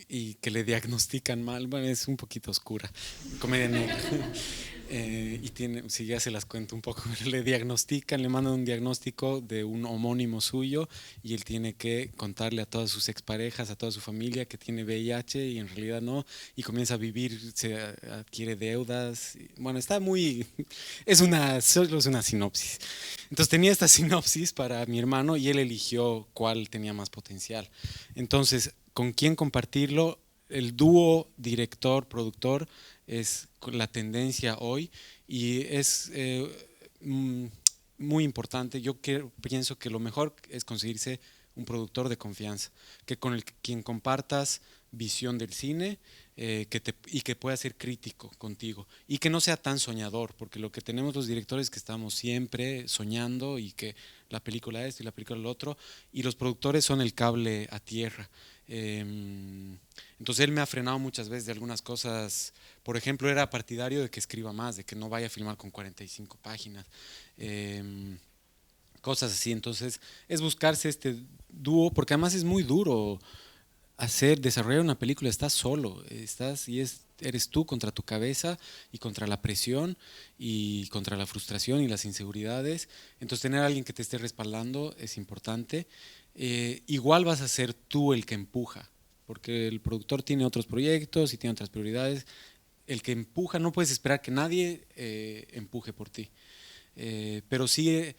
y que le diagnostican mal, bueno, es un poquito oscura, comedia negra. Y tiene, si ya se las cuento un poco, le diagnostican, le mandan un diagnóstico de un homónimo suyo y él tiene que contarle a todas sus exparejas, a toda su familia que tiene VIH y en realidad no, y comienza a vivir, se adquiere deudas, bueno, está muy, solo es una sinopsis. Entonces tenía esta sinopsis para mi hermano y él eligió cuál tenía más potencial. Entonces, ¿con quién compartirlo? El dúo director-productor es la tendencia hoy y es muy importante. Yo pienso que lo mejor es conseguirse un productor de confianza, que con quien compartas visión del cine y que pueda ser crítico contigo y que no sea tan soñador, porque lo que tenemos los directores es que estamos siempre soñando y que la película esto y la película lo otro, y los productores son el cable a tierra. Entonces él me ha frenado muchas veces de algunas cosas. Por ejemplo, era partidario de que escriba más, de que no vaya a filmar con 45 páginas, cosas así. Entonces es buscarse este dúo, porque además es muy duro desarrollar una película. Estás solo, eres tú contra tu cabeza y contra la presión y contra la frustración y las inseguridades. Entonces tener a alguien que te esté respaldando es importante. Igual vas a ser tú el que empuja, porque el productor tiene otros proyectos y tiene otras prioridades. El que empuja, no puedes esperar que nadie empuje por ti. Pero sí,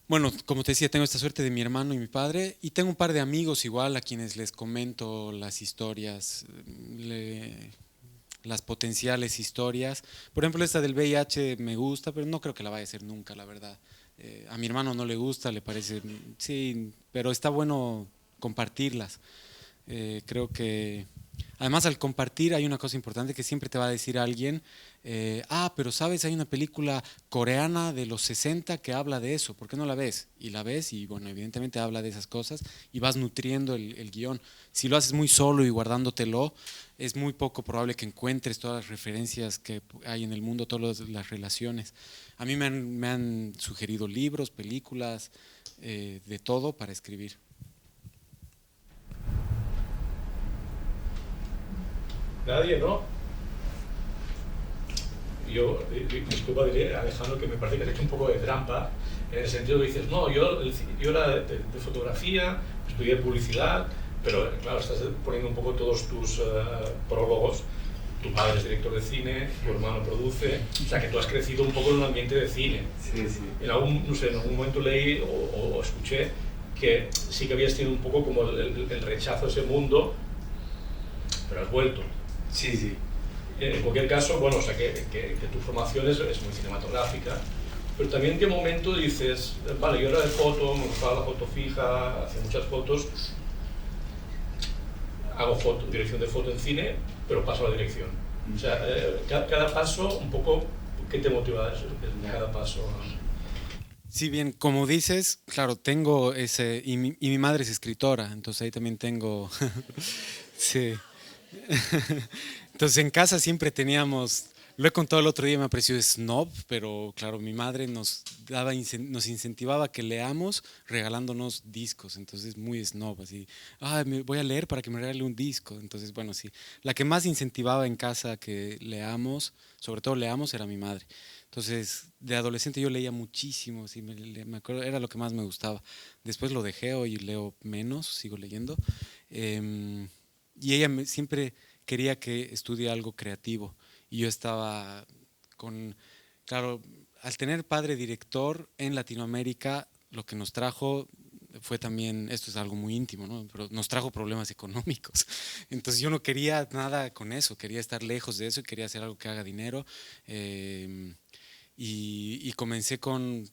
bueno, como te decía, tengo esta suerte de mi hermano y mi padre, y tengo un par de amigos igual a quienes les comento las historias, las potenciales historias. Por ejemplo, esta del VIH me gusta, pero no creo que la vaya a hacer nunca, la verdad. A mi hermano no le gusta, le parece, sí, pero está bueno compartirlas. Creo que además al compartir hay una cosa importante que siempre te va a decir alguien, pero sabes, hay una película coreana de los 60 que habla de eso, ¿por qué no la ves? Y la ves y bueno, evidentemente habla de esas cosas y vas nutriendo el guión. Si lo haces muy solo y guardándotelo, es muy poco probable que encuentres todas las referencias que hay en el mundo, todas las relaciones. A mí me han sugerido libros, películas, de todo para escribir. Nadie, ¿no? Yo, disculpa, diré, Alejandro, que me parece que has hecho un poco de trampa, en el sentido que dices, no, yo era de fotografía, estudié publicidad, pero claro, estás poniendo un poco todos tus prólogos. Tu padre es director de cine, tu hermano produce, o sea que tú has crecido un poco en un ambiente de cine. Sí, sí. En algún momento leí o escuché que sí que habías tenido un poco como el rechazo a ese mundo, pero has vuelto. Sí, sí. En cualquier caso, bueno, o sea que tu formación es muy cinematográfica, pero también en qué momento dices, vale, yo era de foto, me gustaba la foto fija, hacía muchas fotos, hago dirección de foto en cine, pero paso a la dirección. O sea, cada paso, un poco, ¿qué te motiva eso? Cada paso. Sí, bien, como dices, claro, tengo ese, y mi madre es escritora, entonces ahí también tengo, sí. Entonces en casa siempre teníamos, lo he contado el otro día, me ha parecido snob, pero claro, mi madre nos incentivaba a que leamos regalándonos discos, entonces muy snob, así, voy a leer para que me regale un disco. Entonces, bueno, sí, la que más incentivaba en casa que leamos, sobre todo leamos, era mi madre. Entonces, de adolescente yo leía muchísimo, sí, me acuerdo, era lo que más me gustaba. Después lo dejé, hoy leo menos, sigo leyendo. Y ella siempre quería que estudie algo creativo. Y yo estaba claro, al tener padre director en Latinoamérica, lo que nos trajo fue también, esto es algo muy íntimo, ¿no? Pero nos trajo problemas económicos. Entonces yo no quería nada con eso, quería estar lejos de eso y quería hacer algo que haga dinero. Y comencé con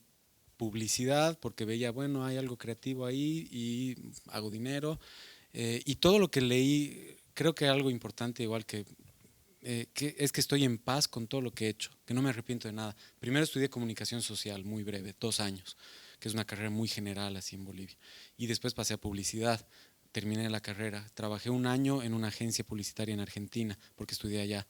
publicidad porque veía, bueno, hay algo creativo ahí y hago dinero. Y todo lo que leí, creo que algo importante, igual que es que estoy en paz con todo lo que he hecho, que no me arrepiento de nada. Primero estudié comunicación social, muy breve, 2 años, que es una carrera muy general así en Bolivia. Y después pasé a publicidad, terminé la carrera. Trabajé 1 año en una agencia publicitaria en Argentina, porque estudié allá.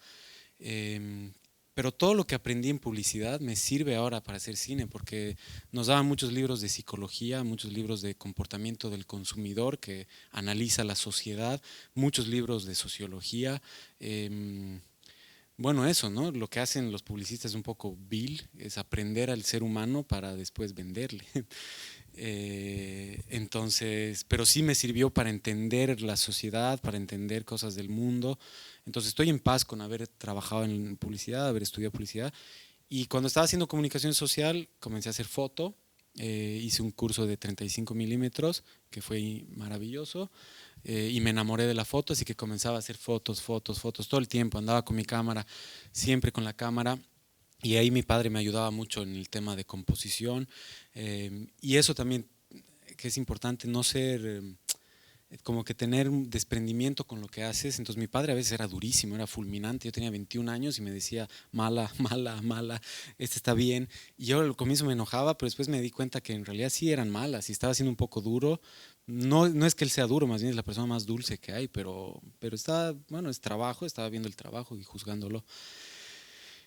Pero todo lo que aprendí en publicidad me sirve ahora para hacer cine, porque nos daban muchos libros de psicología, muchos libros de comportamiento del consumidor que analiza la sociedad, muchos libros de sociología. Bueno, eso, ¿no? Lo que hacen los publicistas es un poco vil, es aprender al ser humano para después venderle. Entonces, pero sí me sirvió para entender la sociedad, para entender cosas del mundo. Entonces estoy en paz con haber trabajado en publicidad, haber estudiado publicidad. Y cuando estaba haciendo comunicación social, comencé a hacer foto. Hice un curso de 35 milímetros, que fue maravilloso. Y me enamoré de la foto, así que comenzaba a hacer fotos todo el tiempo. Andaba con mi cámara, siempre con la cámara. Y ahí mi padre me ayudaba mucho en el tema de composición. Y eso también, que es importante, no ser... como que tener un desprendimiento con lo que haces. Entonces mi padre a veces era durísimo, era fulminante. Yo tenía 21 años y me decía, mala, mala, mala, está bien. Y yo al comienzo me enojaba, pero después me di cuenta que en realidad sí eran malas y estaba siendo un poco duro. No es que él sea duro, más bien es la persona más dulce que hay, pero está, bueno, es trabajo, estaba viendo el trabajo y juzgándolo.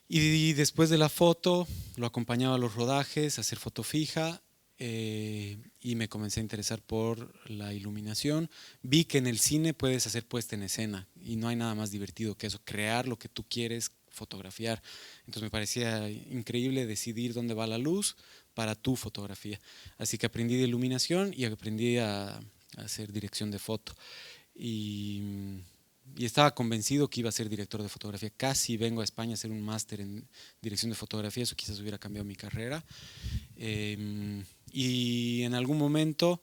Y después de la foto, lo acompañaba a los rodajes, a hacer foto fija. Y me comencé a interesar por la iluminación. Vi que en el cine puedes hacer puesta en escena y no hay nada más divertido que eso, crear lo que tú quieres fotografiar. Entonces me parecía increíble decidir dónde va la luz para tu fotografía. Así que aprendí de iluminación y aprendí a hacer dirección de foto. Y estaba convencido que iba a ser director de fotografía. Casi vengo a España a hacer un máster en dirección de fotografía, eso quizás hubiera cambiado mi carrera. Y en algún momento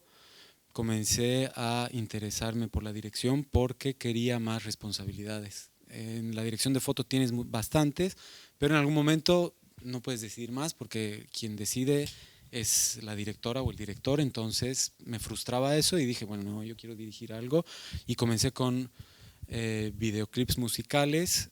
comencé a interesarme por la dirección porque quería más responsabilidades. En la dirección de foto tienes bastantes, pero en algún momento no puedes decidir más porque quien decide es la directora o el director. Entonces me frustraba eso y dije, bueno, no, yo quiero dirigir algo. Y comencé con videoclips musicales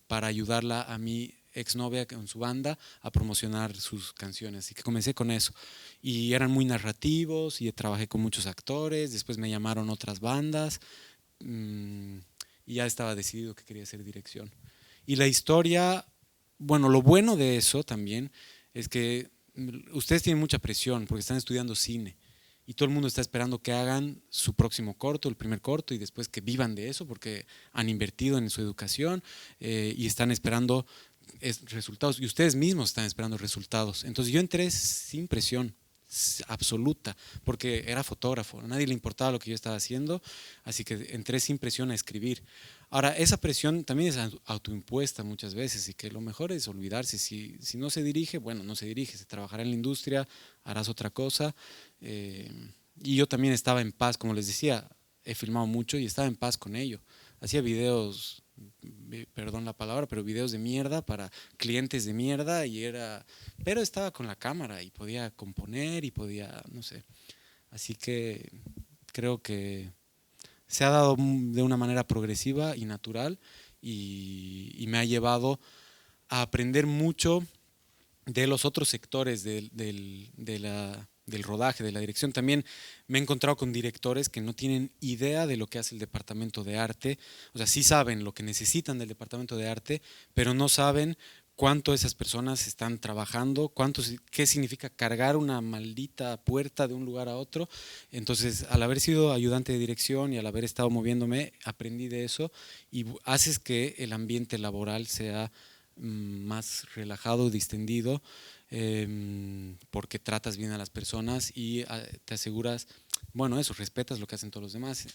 para ayudarla a mi exnovia con su banda a promocionar sus canciones. Así que comencé con eso. Y eran muy narrativos y trabajé con muchos actores. Después me llamaron otras bandas y ya estaba decidido que quería hacer dirección. Y la historia, bueno, lo bueno de eso también es que ustedes tienen mucha presión porque están estudiando cine. Y todo el mundo está esperando que hagan su próximo corto, el primer corto, y después que vivan de eso porque han invertido en su educación y están esperando resultados. Y ustedes mismos están esperando resultados. Entonces yo entré sin presión absoluta porque era fotógrafo. A nadie le importaba lo que yo estaba haciendo, así que entré sin presión a escribir. Ahora, esa presión también es autoimpuesta muchas veces y que lo mejor es olvidarse. Si no se dirige, bueno, no se dirige, se trabajará en la industria, harás otra cosa. Y yo también estaba en paz, como les decía, he filmado mucho y estaba en paz con ello. Hacía videos, perdón la palabra, pero videos de mierda para clientes de mierda pero estaba con la cámara y podía componer y podía, no sé. Así que creo que se ha dado de una manera progresiva y natural y me ha llevado a aprender mucho de los otros sectores del rodaje, de la dirección. También me he encontrado con directores que no tienen idea de lo que hace el departamento de arte. O sea, sí saben lo que necesitan del departamento de arte, pero no saben cuánto esas personas están trabajando, qué significa cargar una maldita puerta de un lugar a otro. Entonces, al haber sido ayudante de dirección y al haber estado moviéndome, aprendí de eso y haces que el ambiente laboral sea más relajado, distendido, porque tratas bien a las personas y te aseguras, bueno, eso, respetas lo que hacen todos los demás.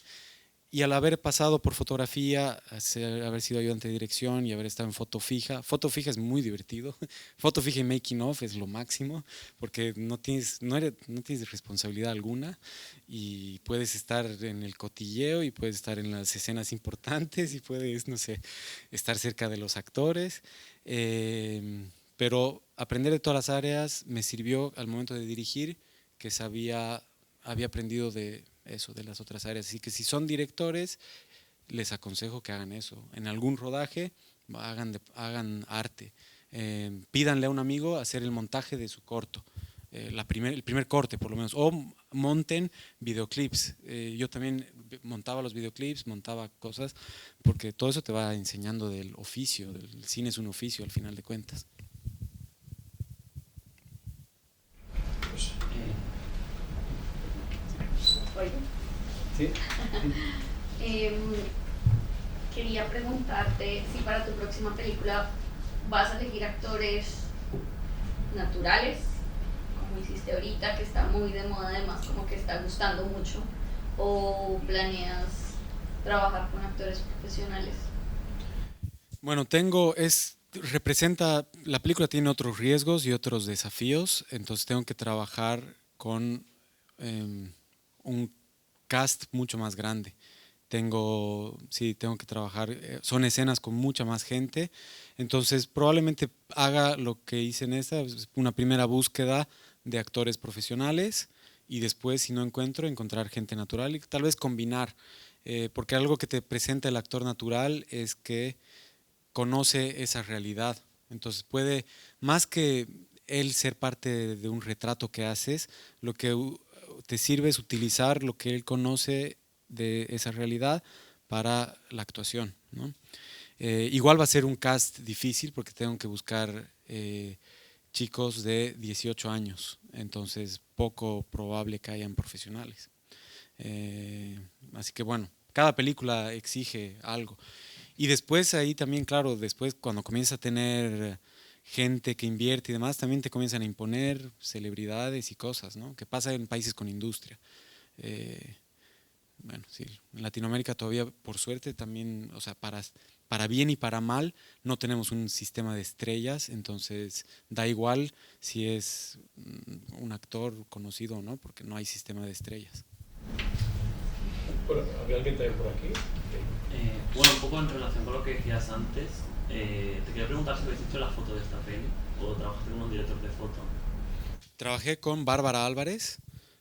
Y al haber pasado por fotografía, haber sido ayudante de dirección y haber estado en foto fija es muy divertido. Foto fija y making of es lo máximo, porque no tienes responsabilidad alguna y puedes estar en el cotilleo y puedes estar en las escenas importantes y puedes, no sé, estar cerca de los actores. Pero aprender de todas las áreas me sirvió al momento de dirigir, que había aprendido de eso, de las otras áreas. Así que si son directores, les aconsejo que hagan eso. En algún rodaje, hagan arte. Pídanle a un amigo hacer el montaje de su corto, el primer corte por lo menos, o monten videoclips. Yo también montaba los videoclips, montaba cosas, porque todo eso te va enseñando del oficio. El cine es un oficio al final de cuentas. ¿Sí? Quería preguntarte si para tu próxima película vas a elegir actores naturales, como hiciste ahorita, que está muy de moda, además como que está gustando mucho, o planeas trabajar con actores profesionales. Bueno, la película tiene otros riesgos y otros desafíos, entonces tengo que trabajar con un cast mucho más grande. Tengo que trabajar, son escenas con mucha más gente, entonces probablemente haga lo que hice en esta, una primera búsqueda de actores profesionales y después, si no encontrar gente natural y tal vez combinar, porque algo que te presenta el actor natural es que conoce esa realidad, entonces puede, más que él ser parte de un retrato que haces, lo que te sirve es utilizar lo que él conoce de esa realidad para la actuación, ¿no? Igual va a ser un cast difícil porque tengo que buscar chicos de 18 años, entonces poco probable que hayan profesionales. Así que bueno, cada película exige algo. Y después ahí también, claro, después cuando comienza a tener gente que invierte y demás, también te comienzan a imponer celebridades y cosas, ¿no? Que pasa en países con industria. Bueno, sí, en Latinoamérica todavía, por suerte, también, o sea, para bien y para mal, no tenemos un sistema de estrellas, entonces da igual si es un actor conocido o no, porque no hay sistema de estrellas. Bueno, ¿había alguien también por aquí? Bueno, un poco en relación con lo que decías antes, te quería preguntar si habéis hecho la foto de esta peli o trabajaste como un director de foto. Trabajé con Bárbara Álvarez,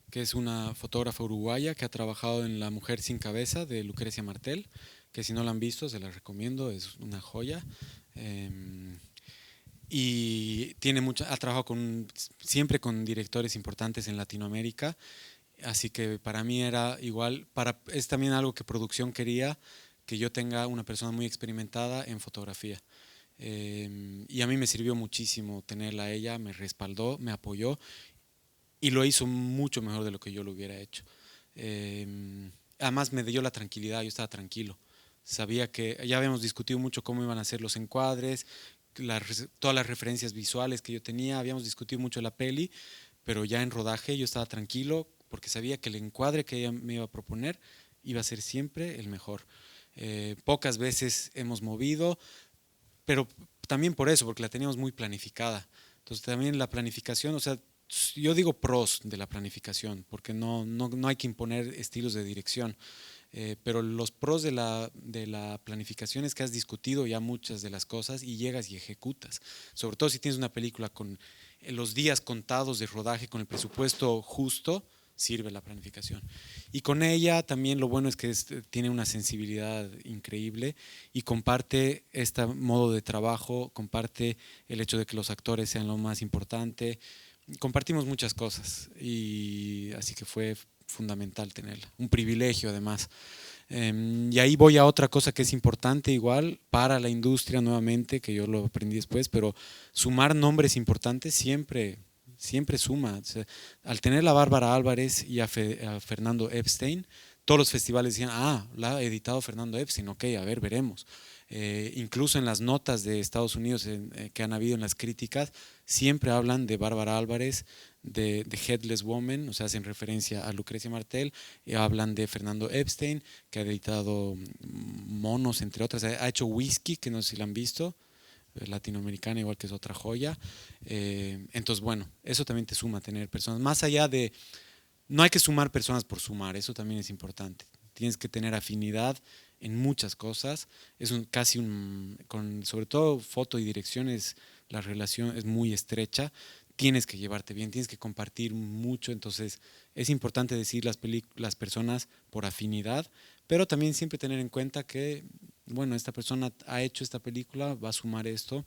que es una fotógrafa uruguaya que ha trabajado en La Mujer sin Cabeza de Lucrecia Martel, que si no la han visto se la recomiendo, es una joya. Y ha trabajado siempre con directores importantes en Latinoamérica, así que para mí era igual, es también algo que producción quería, que yo tenga una persona muy experimentada en fotografía. Y a mí me sirvió muchísimo tenerla a ella, me respaldó, me apoyó y lo hizo mucho mejor de lo que yo lo hubiera hecho. Además me dio la tranquilidad, yo estaba tranquilo. Sabía que ya habíamos discutido mucho cómo iban a ser los encuadres, todas las referencias visuales que yo tenía, habíamos discutido mucho la peli, pero ya en rodaje yo estaba tranquilo porque sabía que el encuadre que ella me iba a proponer iba a ser siempre el mejor. Pocas veces hemos movido, pero también por eso, porque la teníamos muy planificada. Entonces también la planificación, o sea, yo digo pros de la planificación, porque no hay que imponer estilos de dirección, pero los pros de la planificación es que has discutido ya muchas de las cosas y llegas y ejecutas. Sobre todo si tienes una película con los días contados de rodaje, con el presupuesto justo, sirve la planificación. Y con ella también lo bueno es que tiene una sensibilidad increíble y comparte este modo de trabajo, comparte el hecho de que los actores sean lo más importante. Compartimos muchas cosas y así que fue fundamental tenerla, un privilegio además. Y ahí voy a otra cosa que es importante igual para la industria nuevamente, que yo lo aprendí después, pero sumar nombres importantes siempre suma. O sea, al tener a Bárbara Álvarez y a Fernando Epstein, todos los festivales decían, la ha editado Fernando Epstein, ok, a ver, veremos. Incluso en las notas de Estados Unidos que han habido en las críticas, siempre hablan de Bárbara Álvarez, de Headless Woman, o sea, hacen referencia a Lucrecia Martel, hablan de Fernando Epstein, que ha editado Monos, entre otras, ha hecho Whisky, que no sé si la han visto, latinoamericana, igual que es otra joya. Entonces, bueno, eso también te suma tener personas, más allá de, no hay que sumar personas por sumar, eso también es importante. Tienes que tener afinidad en muchas cosas, es sobre todo foto y dirección, la relación es muy estrecha, tienes que llevarte bien, tienes que compartir mucho, entonces es importante decir las personas por afinidad, pero también siempre tener en cuenta que, bueno, esta persona ha hecho esta película, va a sumar esto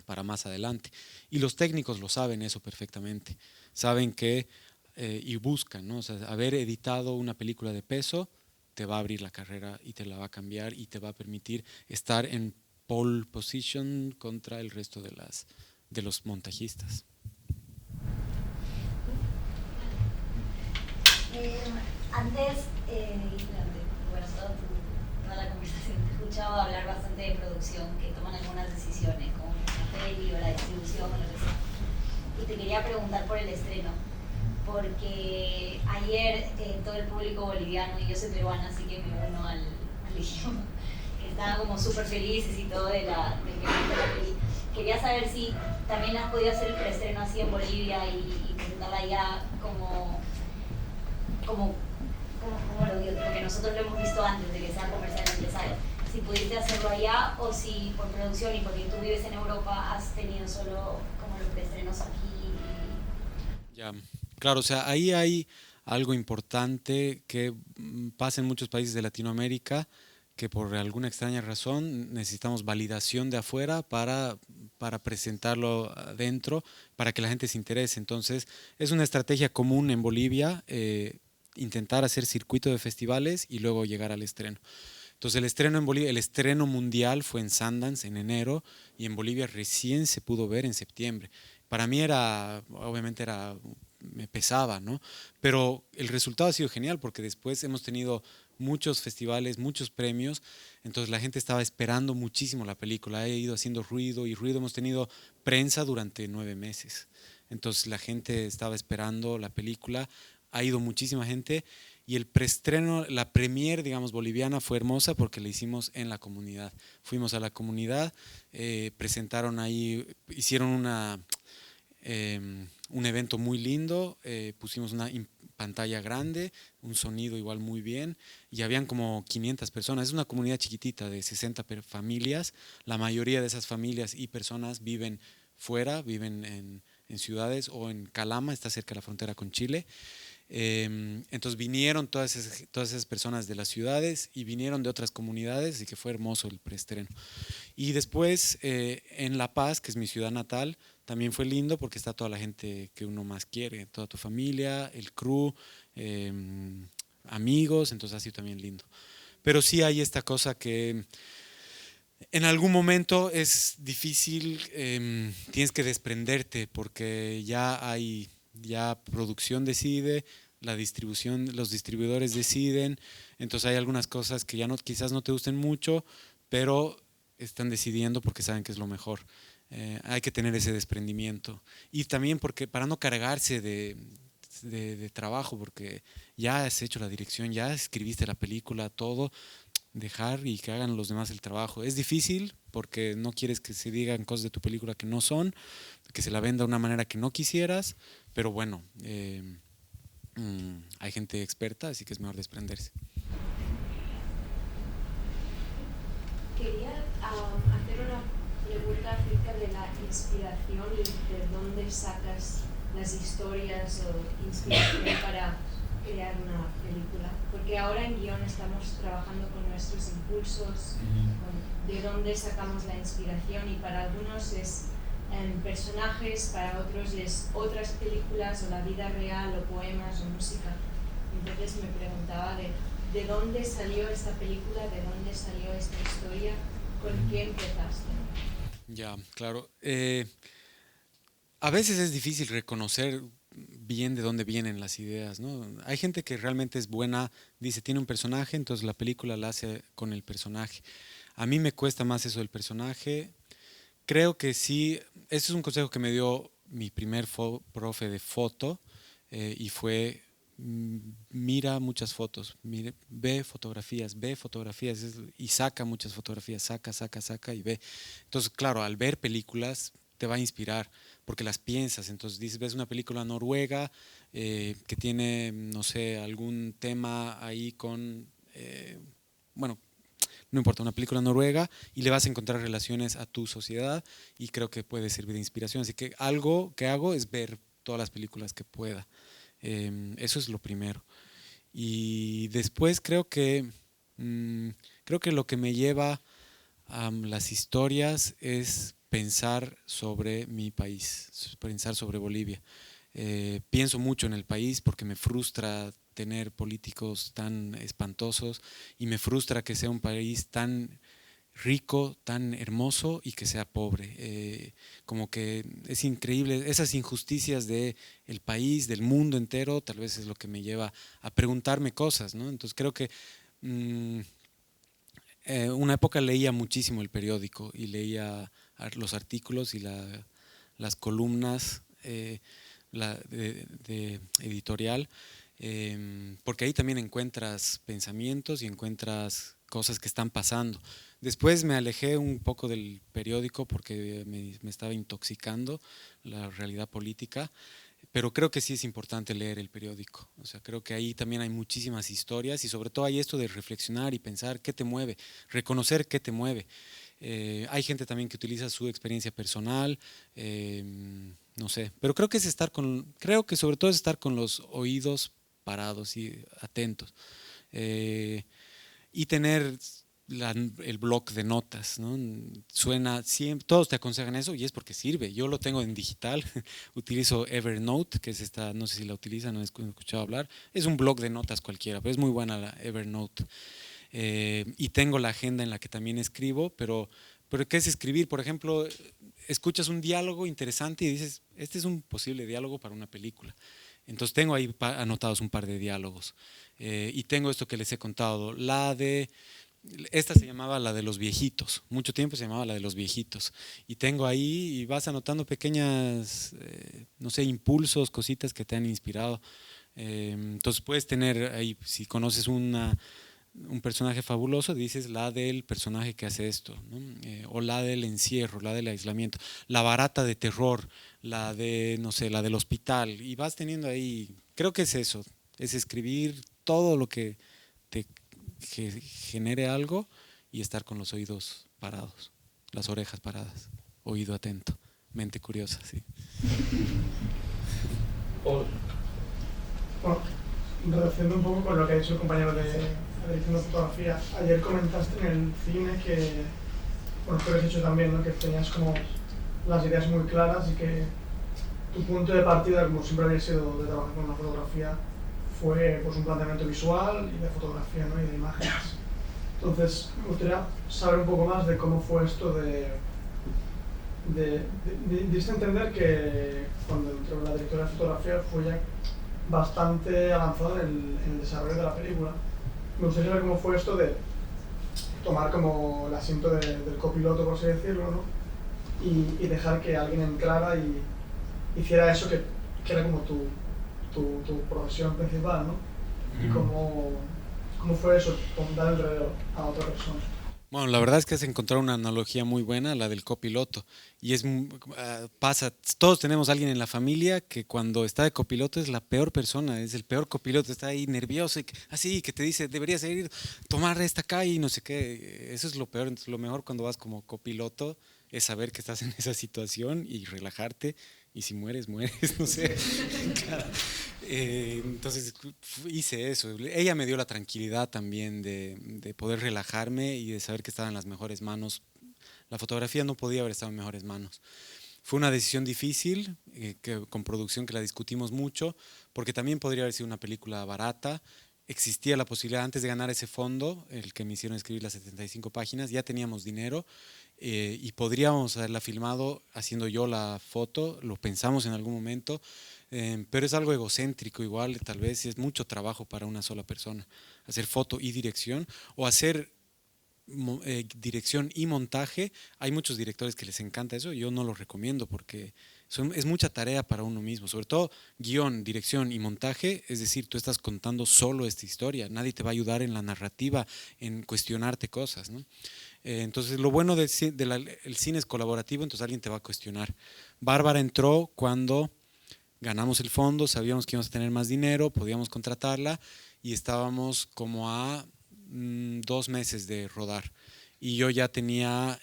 para más adelante. Y los técnicos lo saben eso perfectamente, saben que, y buscan, ¿no? O sea, haber editado una película de peso te va a abrir la carrera y te la va a cambiar y te va a permitir estar en pole position contra el resto de los montajistas. Antes, bueno, toda la conversación te escuchaba hablar bastante de producción, que toman algunas decisiones, como la peli o la distribución o lo que sea. Y te quería preguntar por el estreno, porque ayer todo el público boliviano, y yo soy peruana, así que me uno al idioma, que estaban como súper felices y todo del que la peli. Quería saber si también has podido hacer el preestreno así en Bolivia y presentarla allá como lo digo, porque nosotros lo hemos visto antes de que sea comercialmente, ¿sabes? Si pudiste hacerlo allá o si por producción y porque tú vives en Europa has tenido solo como los preestrenos aquí. Ya, claro, o sea, ahí hay algo importante que pasa en muchos países de Latinoamérica, que por alguna extraña razón necesitamos validación de afuera para presentarlo adentro, para que la gente se interese. Entonces, es una estrategia común en Bolivia, intentar hacer circuito de festivales y luego llegar al estreno. Entonces el estreno en Bolivia, el estreno mundial fue en Sundance en enero y en Bolivia recién se pudo ver en septiembre. Para mí obviamente me pesaba, ¿no? Pero el resultado ha sido genial porque después hemos tenido muchos festivales, muchos premios, entonces la gente estaba esperando muchísimo la película, ha ido haciendo ruido y ruido, hemos tenido prensa durante 9 meses, entonces la gente estaba esperando la película, ha ido muchísima gente y el preestreno, la premier, digamos, boliviana fue hermosa porque la hicimos en la comunidad. Fuimos a la comunidad, presentaron ahí, hicieron un evento muy lindo, pusimos una pantalla grande, un sonido igual muy bien y habían como 500 personas. Es una comunidad chiquitita de 60 familias. La mayoría de esas familias y personas viven fuera, viven en ciudades o en Calama, está cerca de la frontera con Chile. Entonces vinieron todas esas personas de las ciudades y vinieron de otras comunidades y que fue hermoso el preestreno. Y después en La Paz, que es mi ciudad natal, también fue lindo porque está toda la gente que uno más quiere, toda tu familia, el crew, amigos, entonces ha sido también lindo. Pero sí hay esta cosa que en algún momento es difícil, tienes que desprenderte porque ya producción decide, la distribución, los distribuidores deciden, entonces hay algunas cosas que ya quizás no te gusten mucho, pero están decidiendo porque saben que es lo mejor. Hay que tener ese desprendimiento y también porque para no cargarse de trabajo, porque ya has hecho la dirección, ya escribiste la película, todo, dejar y que hagan los demás el trabajo. Es difícil porque no quieres que se digan cosas de tu película que no son, que se la venda de una manera que no quisieras, pero bueno, hay gente experta, así que es mejor desprenderse. Quería hacer una pregunta acerca de la inspiración y de dónde sacas las historias o inspiración para crear una película, porque ahora en guión estamos trabajando con nuestros impulsos, con de dónde sacamos la inspiración y para algunos es personajes, para otros es otras películas o la vida real o poemas o música. Entonces me preguntaba de dónde salió esta película, de dónde salió esta historia, con qué empezaste. Ya, claro. A veces es difícil reconocer bien de dónde vienen las ideas, ¿no? Hay gente que realmente es buena, dice, tiene un personaje, entonces la película la hace con el personaje. A mí me cuesta más eso del personaje. Creo que sí, ese es un consejo que me dio mi primer profe de foto y fue mira muchas fotos, ve fotografías y saca muchas fotografías, saca y ve. Entonces, claro, al ver películas te va a inspirar porque las piensas. Entonces dices, ves una película noruega que tiene, no sé, algún tema ahí con, bueno, no importa, una película noruega y le vas a encontrar relaciones a tu sociedad y creo que puede servir de inspiración. Así que algo que hago es ver todas las películas que pueda. Eso es lo primero. Y después creo que lo que me lleva a las historias es pensar sobre mi país, pensar sobre Bolivia. Pienso mucho en el país porque me frustra tener políticos tan espantosos y me frustra que sea un país tan rico, tan hermoso y que sea pobre. Como que es increíble, esas injusticias del país, del mundo entero, tal vez es lo que me lleva a preguntarme cosas, ¿no? Entonces creo que una época leía muchísimo el periódico y leía los artículos y las columnas de editorial, porque ahí también encuentras pensamientos y encuentras cosas que están pasando. Después me alejé un poco del periódico porque me estaba intoxicando la realidad política, pero creo que sí es importante leer el periódico. O sea, creo que ahí también hay muchísimas historias y sobre todo hay esto de reflexionar y pensar qué te mueve, reconocer qué te mueve. Hay gente también que utiliza su experiencia personal, no sé, pero creo que creo que sobre todo es estar con los oídos parados y atentos y tener el bloc de notas, ¿no? Suena siempre, todos te aconsejan eso y es porque sirve. Yo lo tengo en digital, utilizo Evernote, que es esta, no sé si la utilizan, no he escuchado hablar, es un bloc de notas cualquiera, pero es muy buena la Evernote. Y tengo la agenda en la que también escribo, pero ¿qué es escribir? Por ejemplo, escuchas un diálogo interesante y dices, este es un posible diálogo para una película. Entonces tengo ahí anotados un par de diálogos. Y tengo esto que les he contado, esta se llamaba la de los viejitos, mucho tiempo se llamaba la de los viejitos. Y tengo ahí y vas anotando pequeñas, no sé, impulsos, cositas que te han inspirado. Entonces puedes tener ahí, si conoces un personaje fabuloso, dices la del personaje que hace esto, ¿no? O la del encierro, la del aislamiento, la barata de terror, la de, no sé, la del hospital, y vas teniendo ahí, creo que es eso, es escribir todo lo que te genere algo y estar con los oídos parados, las orejas paradas, oído atento, mente curiosa, sí. Bueno, relacionando un poco con lo que ha dicho el compañero de edición de fotografía, ayer comentaste en el cine que, bueno, tú lo has dicho también, ¿no? Que tenías como las ideas muy claras y que tu punto de partida, como siempre había sido de trabajar con una fotografía, fue pues un planteamiento visual y de fotografía, ¿no? Y de imágenes. Entonces, me gustaría saber un poco más de cómo fue esto diste a entender que cuando entró la directora de fotografía fue ya bastante avanzado en el desarrollo de la película. Me gustaría saber cómo fue esto de tomar como el asiento del copiloto, por así decirlo, ¿no? Y dejar que alguien entrara y hiciera eso que era como tu profesión principal, ¿no? Y cómo fue eso, dar el relevo a otra persona. Bueno, la verdad es que has encontrado una analogía muy buena, la del copiloto. Y pasa, todos tenemos a alguien en la familia que cuando está de copiloto es la peor persona, es el peor copiloto, está ahí nervioso, así que te dice, deberías ir, tomar esta calle y no sé qué. Eso es lo peor. Entonces, lo mejor cuando vas como copiloto es saber que estás en esa situación y relajarte. Y si mueres, no sé. Claro. Entonces hice eso. Ella me dio la tranquilidad también de poder relajarme y de saber que estaba en las mejores manos. La fotografía no podía haber estado en mejores manos. Fue una decisión difícil, con producción que la discutimos mucho, porque también podría haber sido una película barata. Existía la posibilidad, antes de ganar ese fondo, el que me hicieron escribir las 75 páginas, ya teníamos dinero. Y podríamos haberla filmado haciendo yo la foto, lo pensamos en algún momento, pero es algo egocéntrico igual, tal vez es mucho trabajo para una sola persona, hacer foto y dirección, o hacer dirección y montaje, hay muchos directores que les encanta eso, yo no lo recomiendo porque es mucha tarea para uno mismo, sobre todo guión, dirección y montaje, es decir, tú estás contando solo esta historia, nadie te va a ayudar en la narrativa, en cuestionarte cosas, ¿no? Entonces lo bueno del cine es colaborativo, entonces alguien te va a cuestionar. Bárbara entró cuando ganamos el fondo, sabíamos que íbamos a tener más dinero, podíamos contratarla y estábamos como a 2 meses de rodar. Y yo ya tenía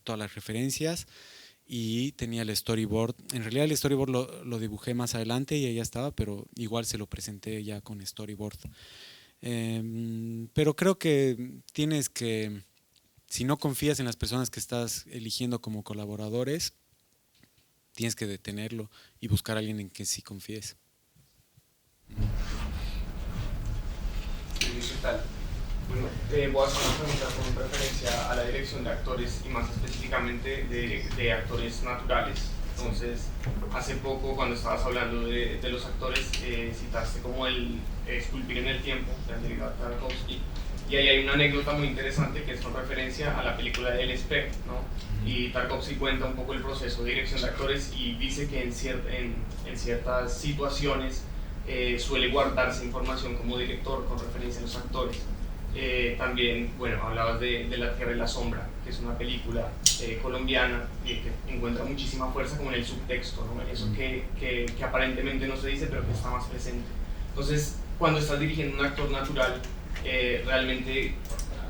todas las referencias y tenía el storyboard. En realidad el storyboard lo dibujé más adelante y ya estaba, pero igual se lo presenté ya con storyboard. Pero creo que tienes que, si no confías en las personas que estás eligiendo como colaboradores, tienes que detenerlo y buscar a alguien en que sí confíes. ¿Qué tal? Bueno, voy a hacer una pregunta con referencia a la dirección de actores y más específicamente de actores naturales. Entonces, hace poco cuando estabas hablando de los actores, citaste como el Esculpir en el Tiempo de Andrzej Tarkovsky, y ahí hay una anécdota muy interesante que es con referencia a la película de El Espejo, ¿no? Y Tarkovsky cuenta un poco el proceso de dirección de actores y dice que en ciertas situaciones suele guardarse información como director con referencia a los actores. También, bueno, hablabas de La Tierra y la Sombra, que es una película colombiana que encuentra muchísima fuerza como en el subtexto, ¿no? Eso que aparentemente no se dice pero que está más presente. Entonces, cuando estás dirigiendo un actor natural, realmente,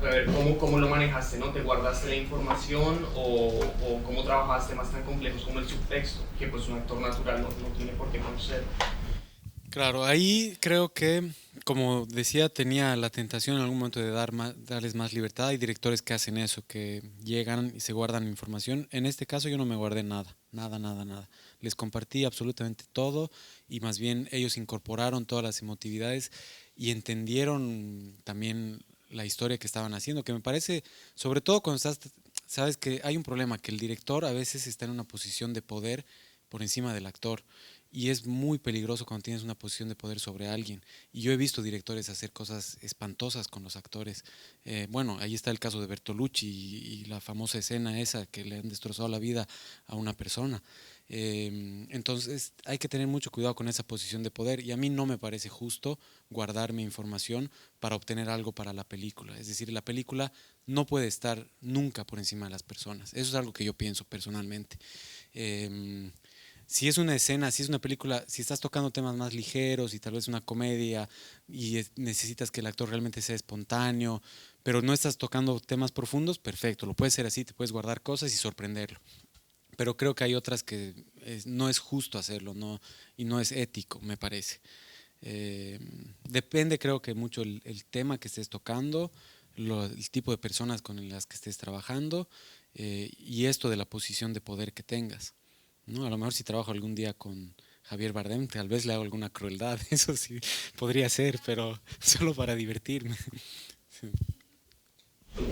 a ver, ¿cómo lo manejaste, ¿no? ¿Te guardaste la información o cómo trabajaste más tan complejos como el subtexto, que pues un actor natural no tiene por qué conocer? Claro, ahí creo que, como decía, tenía la tentación en algún momento de darles más libertad. Hay directores que hacen eso, que llegan y se guardan información. En este caso yo no me guardé nada. Les compartí absolutamente todo y más bien ellos incorporaron todas las emotividades y entendieron también la historia que estaban haciendo, que me parece, sobre todo cuando sabes que hay un problema, que el director a veces está en una posición de poder por encima del actor. Y es muy peligroso cuando tienes una posición de poder sobre alguien. Y yo he visto directores hacer cosas espantosas con los actores. Bueno, ahí está el caso de Bertolucci y la famosa escena esa que le han destrozado la vida a una persona. Entonces hay que tener mucho cuidado con esa posición de poder. Y a mí no me parece justo guardarme información para obtener algo para la película. Es decir, la película no puede estar nunca por encima de las personas. Eso es algo que yo pienso personalmente. Si es una escena, si es una película, si estás tocando temas más ligeros y tal vez una comedia y necesitas que el actor realmente sea espontáneo, pero no estás tocando temas profundos, perfecto, lo puedes hacer así, te puedes guardar cosas y sorprenderlo. Pero creo que hay otras que no es justo hacerlo, y no es ético, me parece. Depende, creo que mucho el tema que estés tocando, el tipo de personas con las que estés trabajando y esto de la posición de poder que tengas, ¿no? A lo mejor si trabajo algún día con Javier Bardem, tal vez le hago alguna crueldad, eso sí podría ser, pero solo para divertirme. Sí.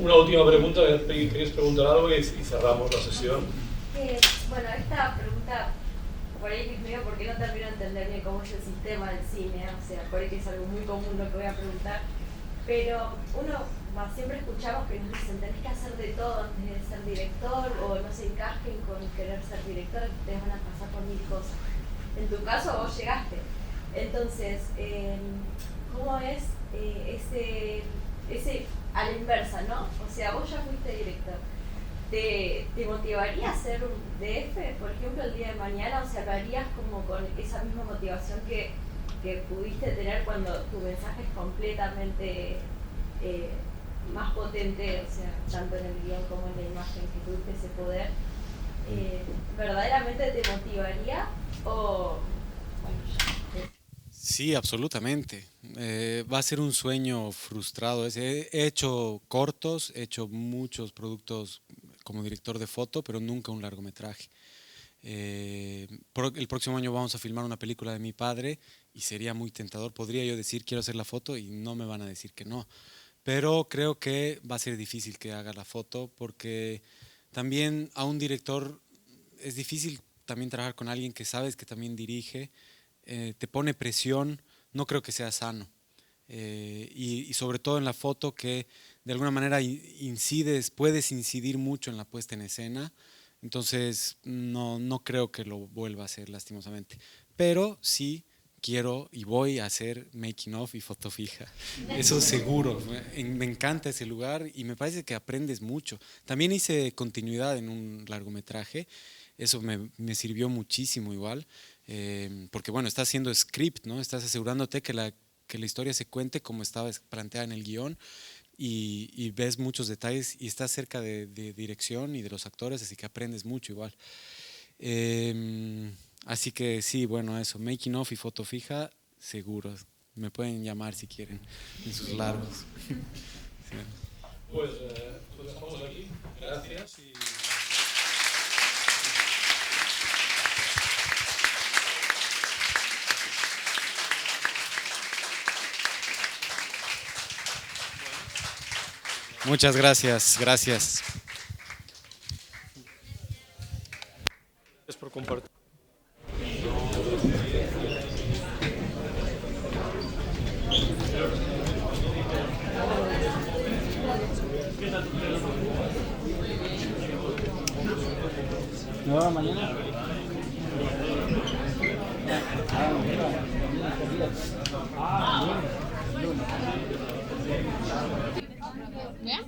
Una última pregunta, ¿queréis preguntar algo y cerramos la sesión? Bueno, esta pregunta, por ahí es medio porque no termino de entender bien cómo es el sistema del cine, o sea, por ahí que es algo muy común lo que voy a preguntar, pero siempre escuchamos que nos dicen tenés que hacer de todo antes de ser director o no se encajen con querer ser director, te van a pasar por 1000 cosas. En tu caso vos llegaste. Entonces, ¿cómo es ese a la inversa, ¿no? O sea, vos ya fuiste director. ¿Te motivaría a ser un DF, por ejemplo, el día de mañana? O sea, ¿lo harías como con esa misma motivación que pudiste tener cuando tu mensaje es completamente más potente, o sea, tanto en el guión como en la imagen, que tuviste ese poder? ¿Verdaderamente te motivaría o...? Bueno, ya. Sí, absolutamente. Va a ser un sueño frustrado. He hecho cortos, he hecho muchos productos como director de foto, pero nunca un largometraje. El próximo año vamos a filmar una película de mi padre y sería muy tentador. Podría yo decir quiero hacer la foto y no me van a decir que no. Pero creo que va a ser difícil que haga la foto porque también a un director es difícil también trabajar con alguien que sabes que también dirige, te pone presión, no creo que sea sano. y sobre todo en la foto que de alguna manera puedes incidir mucho en la puesta en escena. Entonces no creo que lo vuelva a hacer lastimosamente, pero sí quiero y voy a hacer making of y foto fija, eso seguro. Me encanta ese lugar y me parece que aprendes mucho. También hice continuidad en un largometraje, eso me sirvió muchísimo igual, porque bueno, estás haciendo script, ¿no? Estás asegurándote que la historia se cuente como estaba planteada en el guión. Y ves muchos detalles y estás cerca de dirección y de los actores, así que aprendes mucho igual. Así que sí, bueno, eso, making of y foto fija, seguro. Me pueden llamar si quieren en sus largos. Sí. Pues lo dejamos aquí. Gracias. Muchas gracias, gracias. Gracias por compartir. ¿No, mañana? ¿Ya?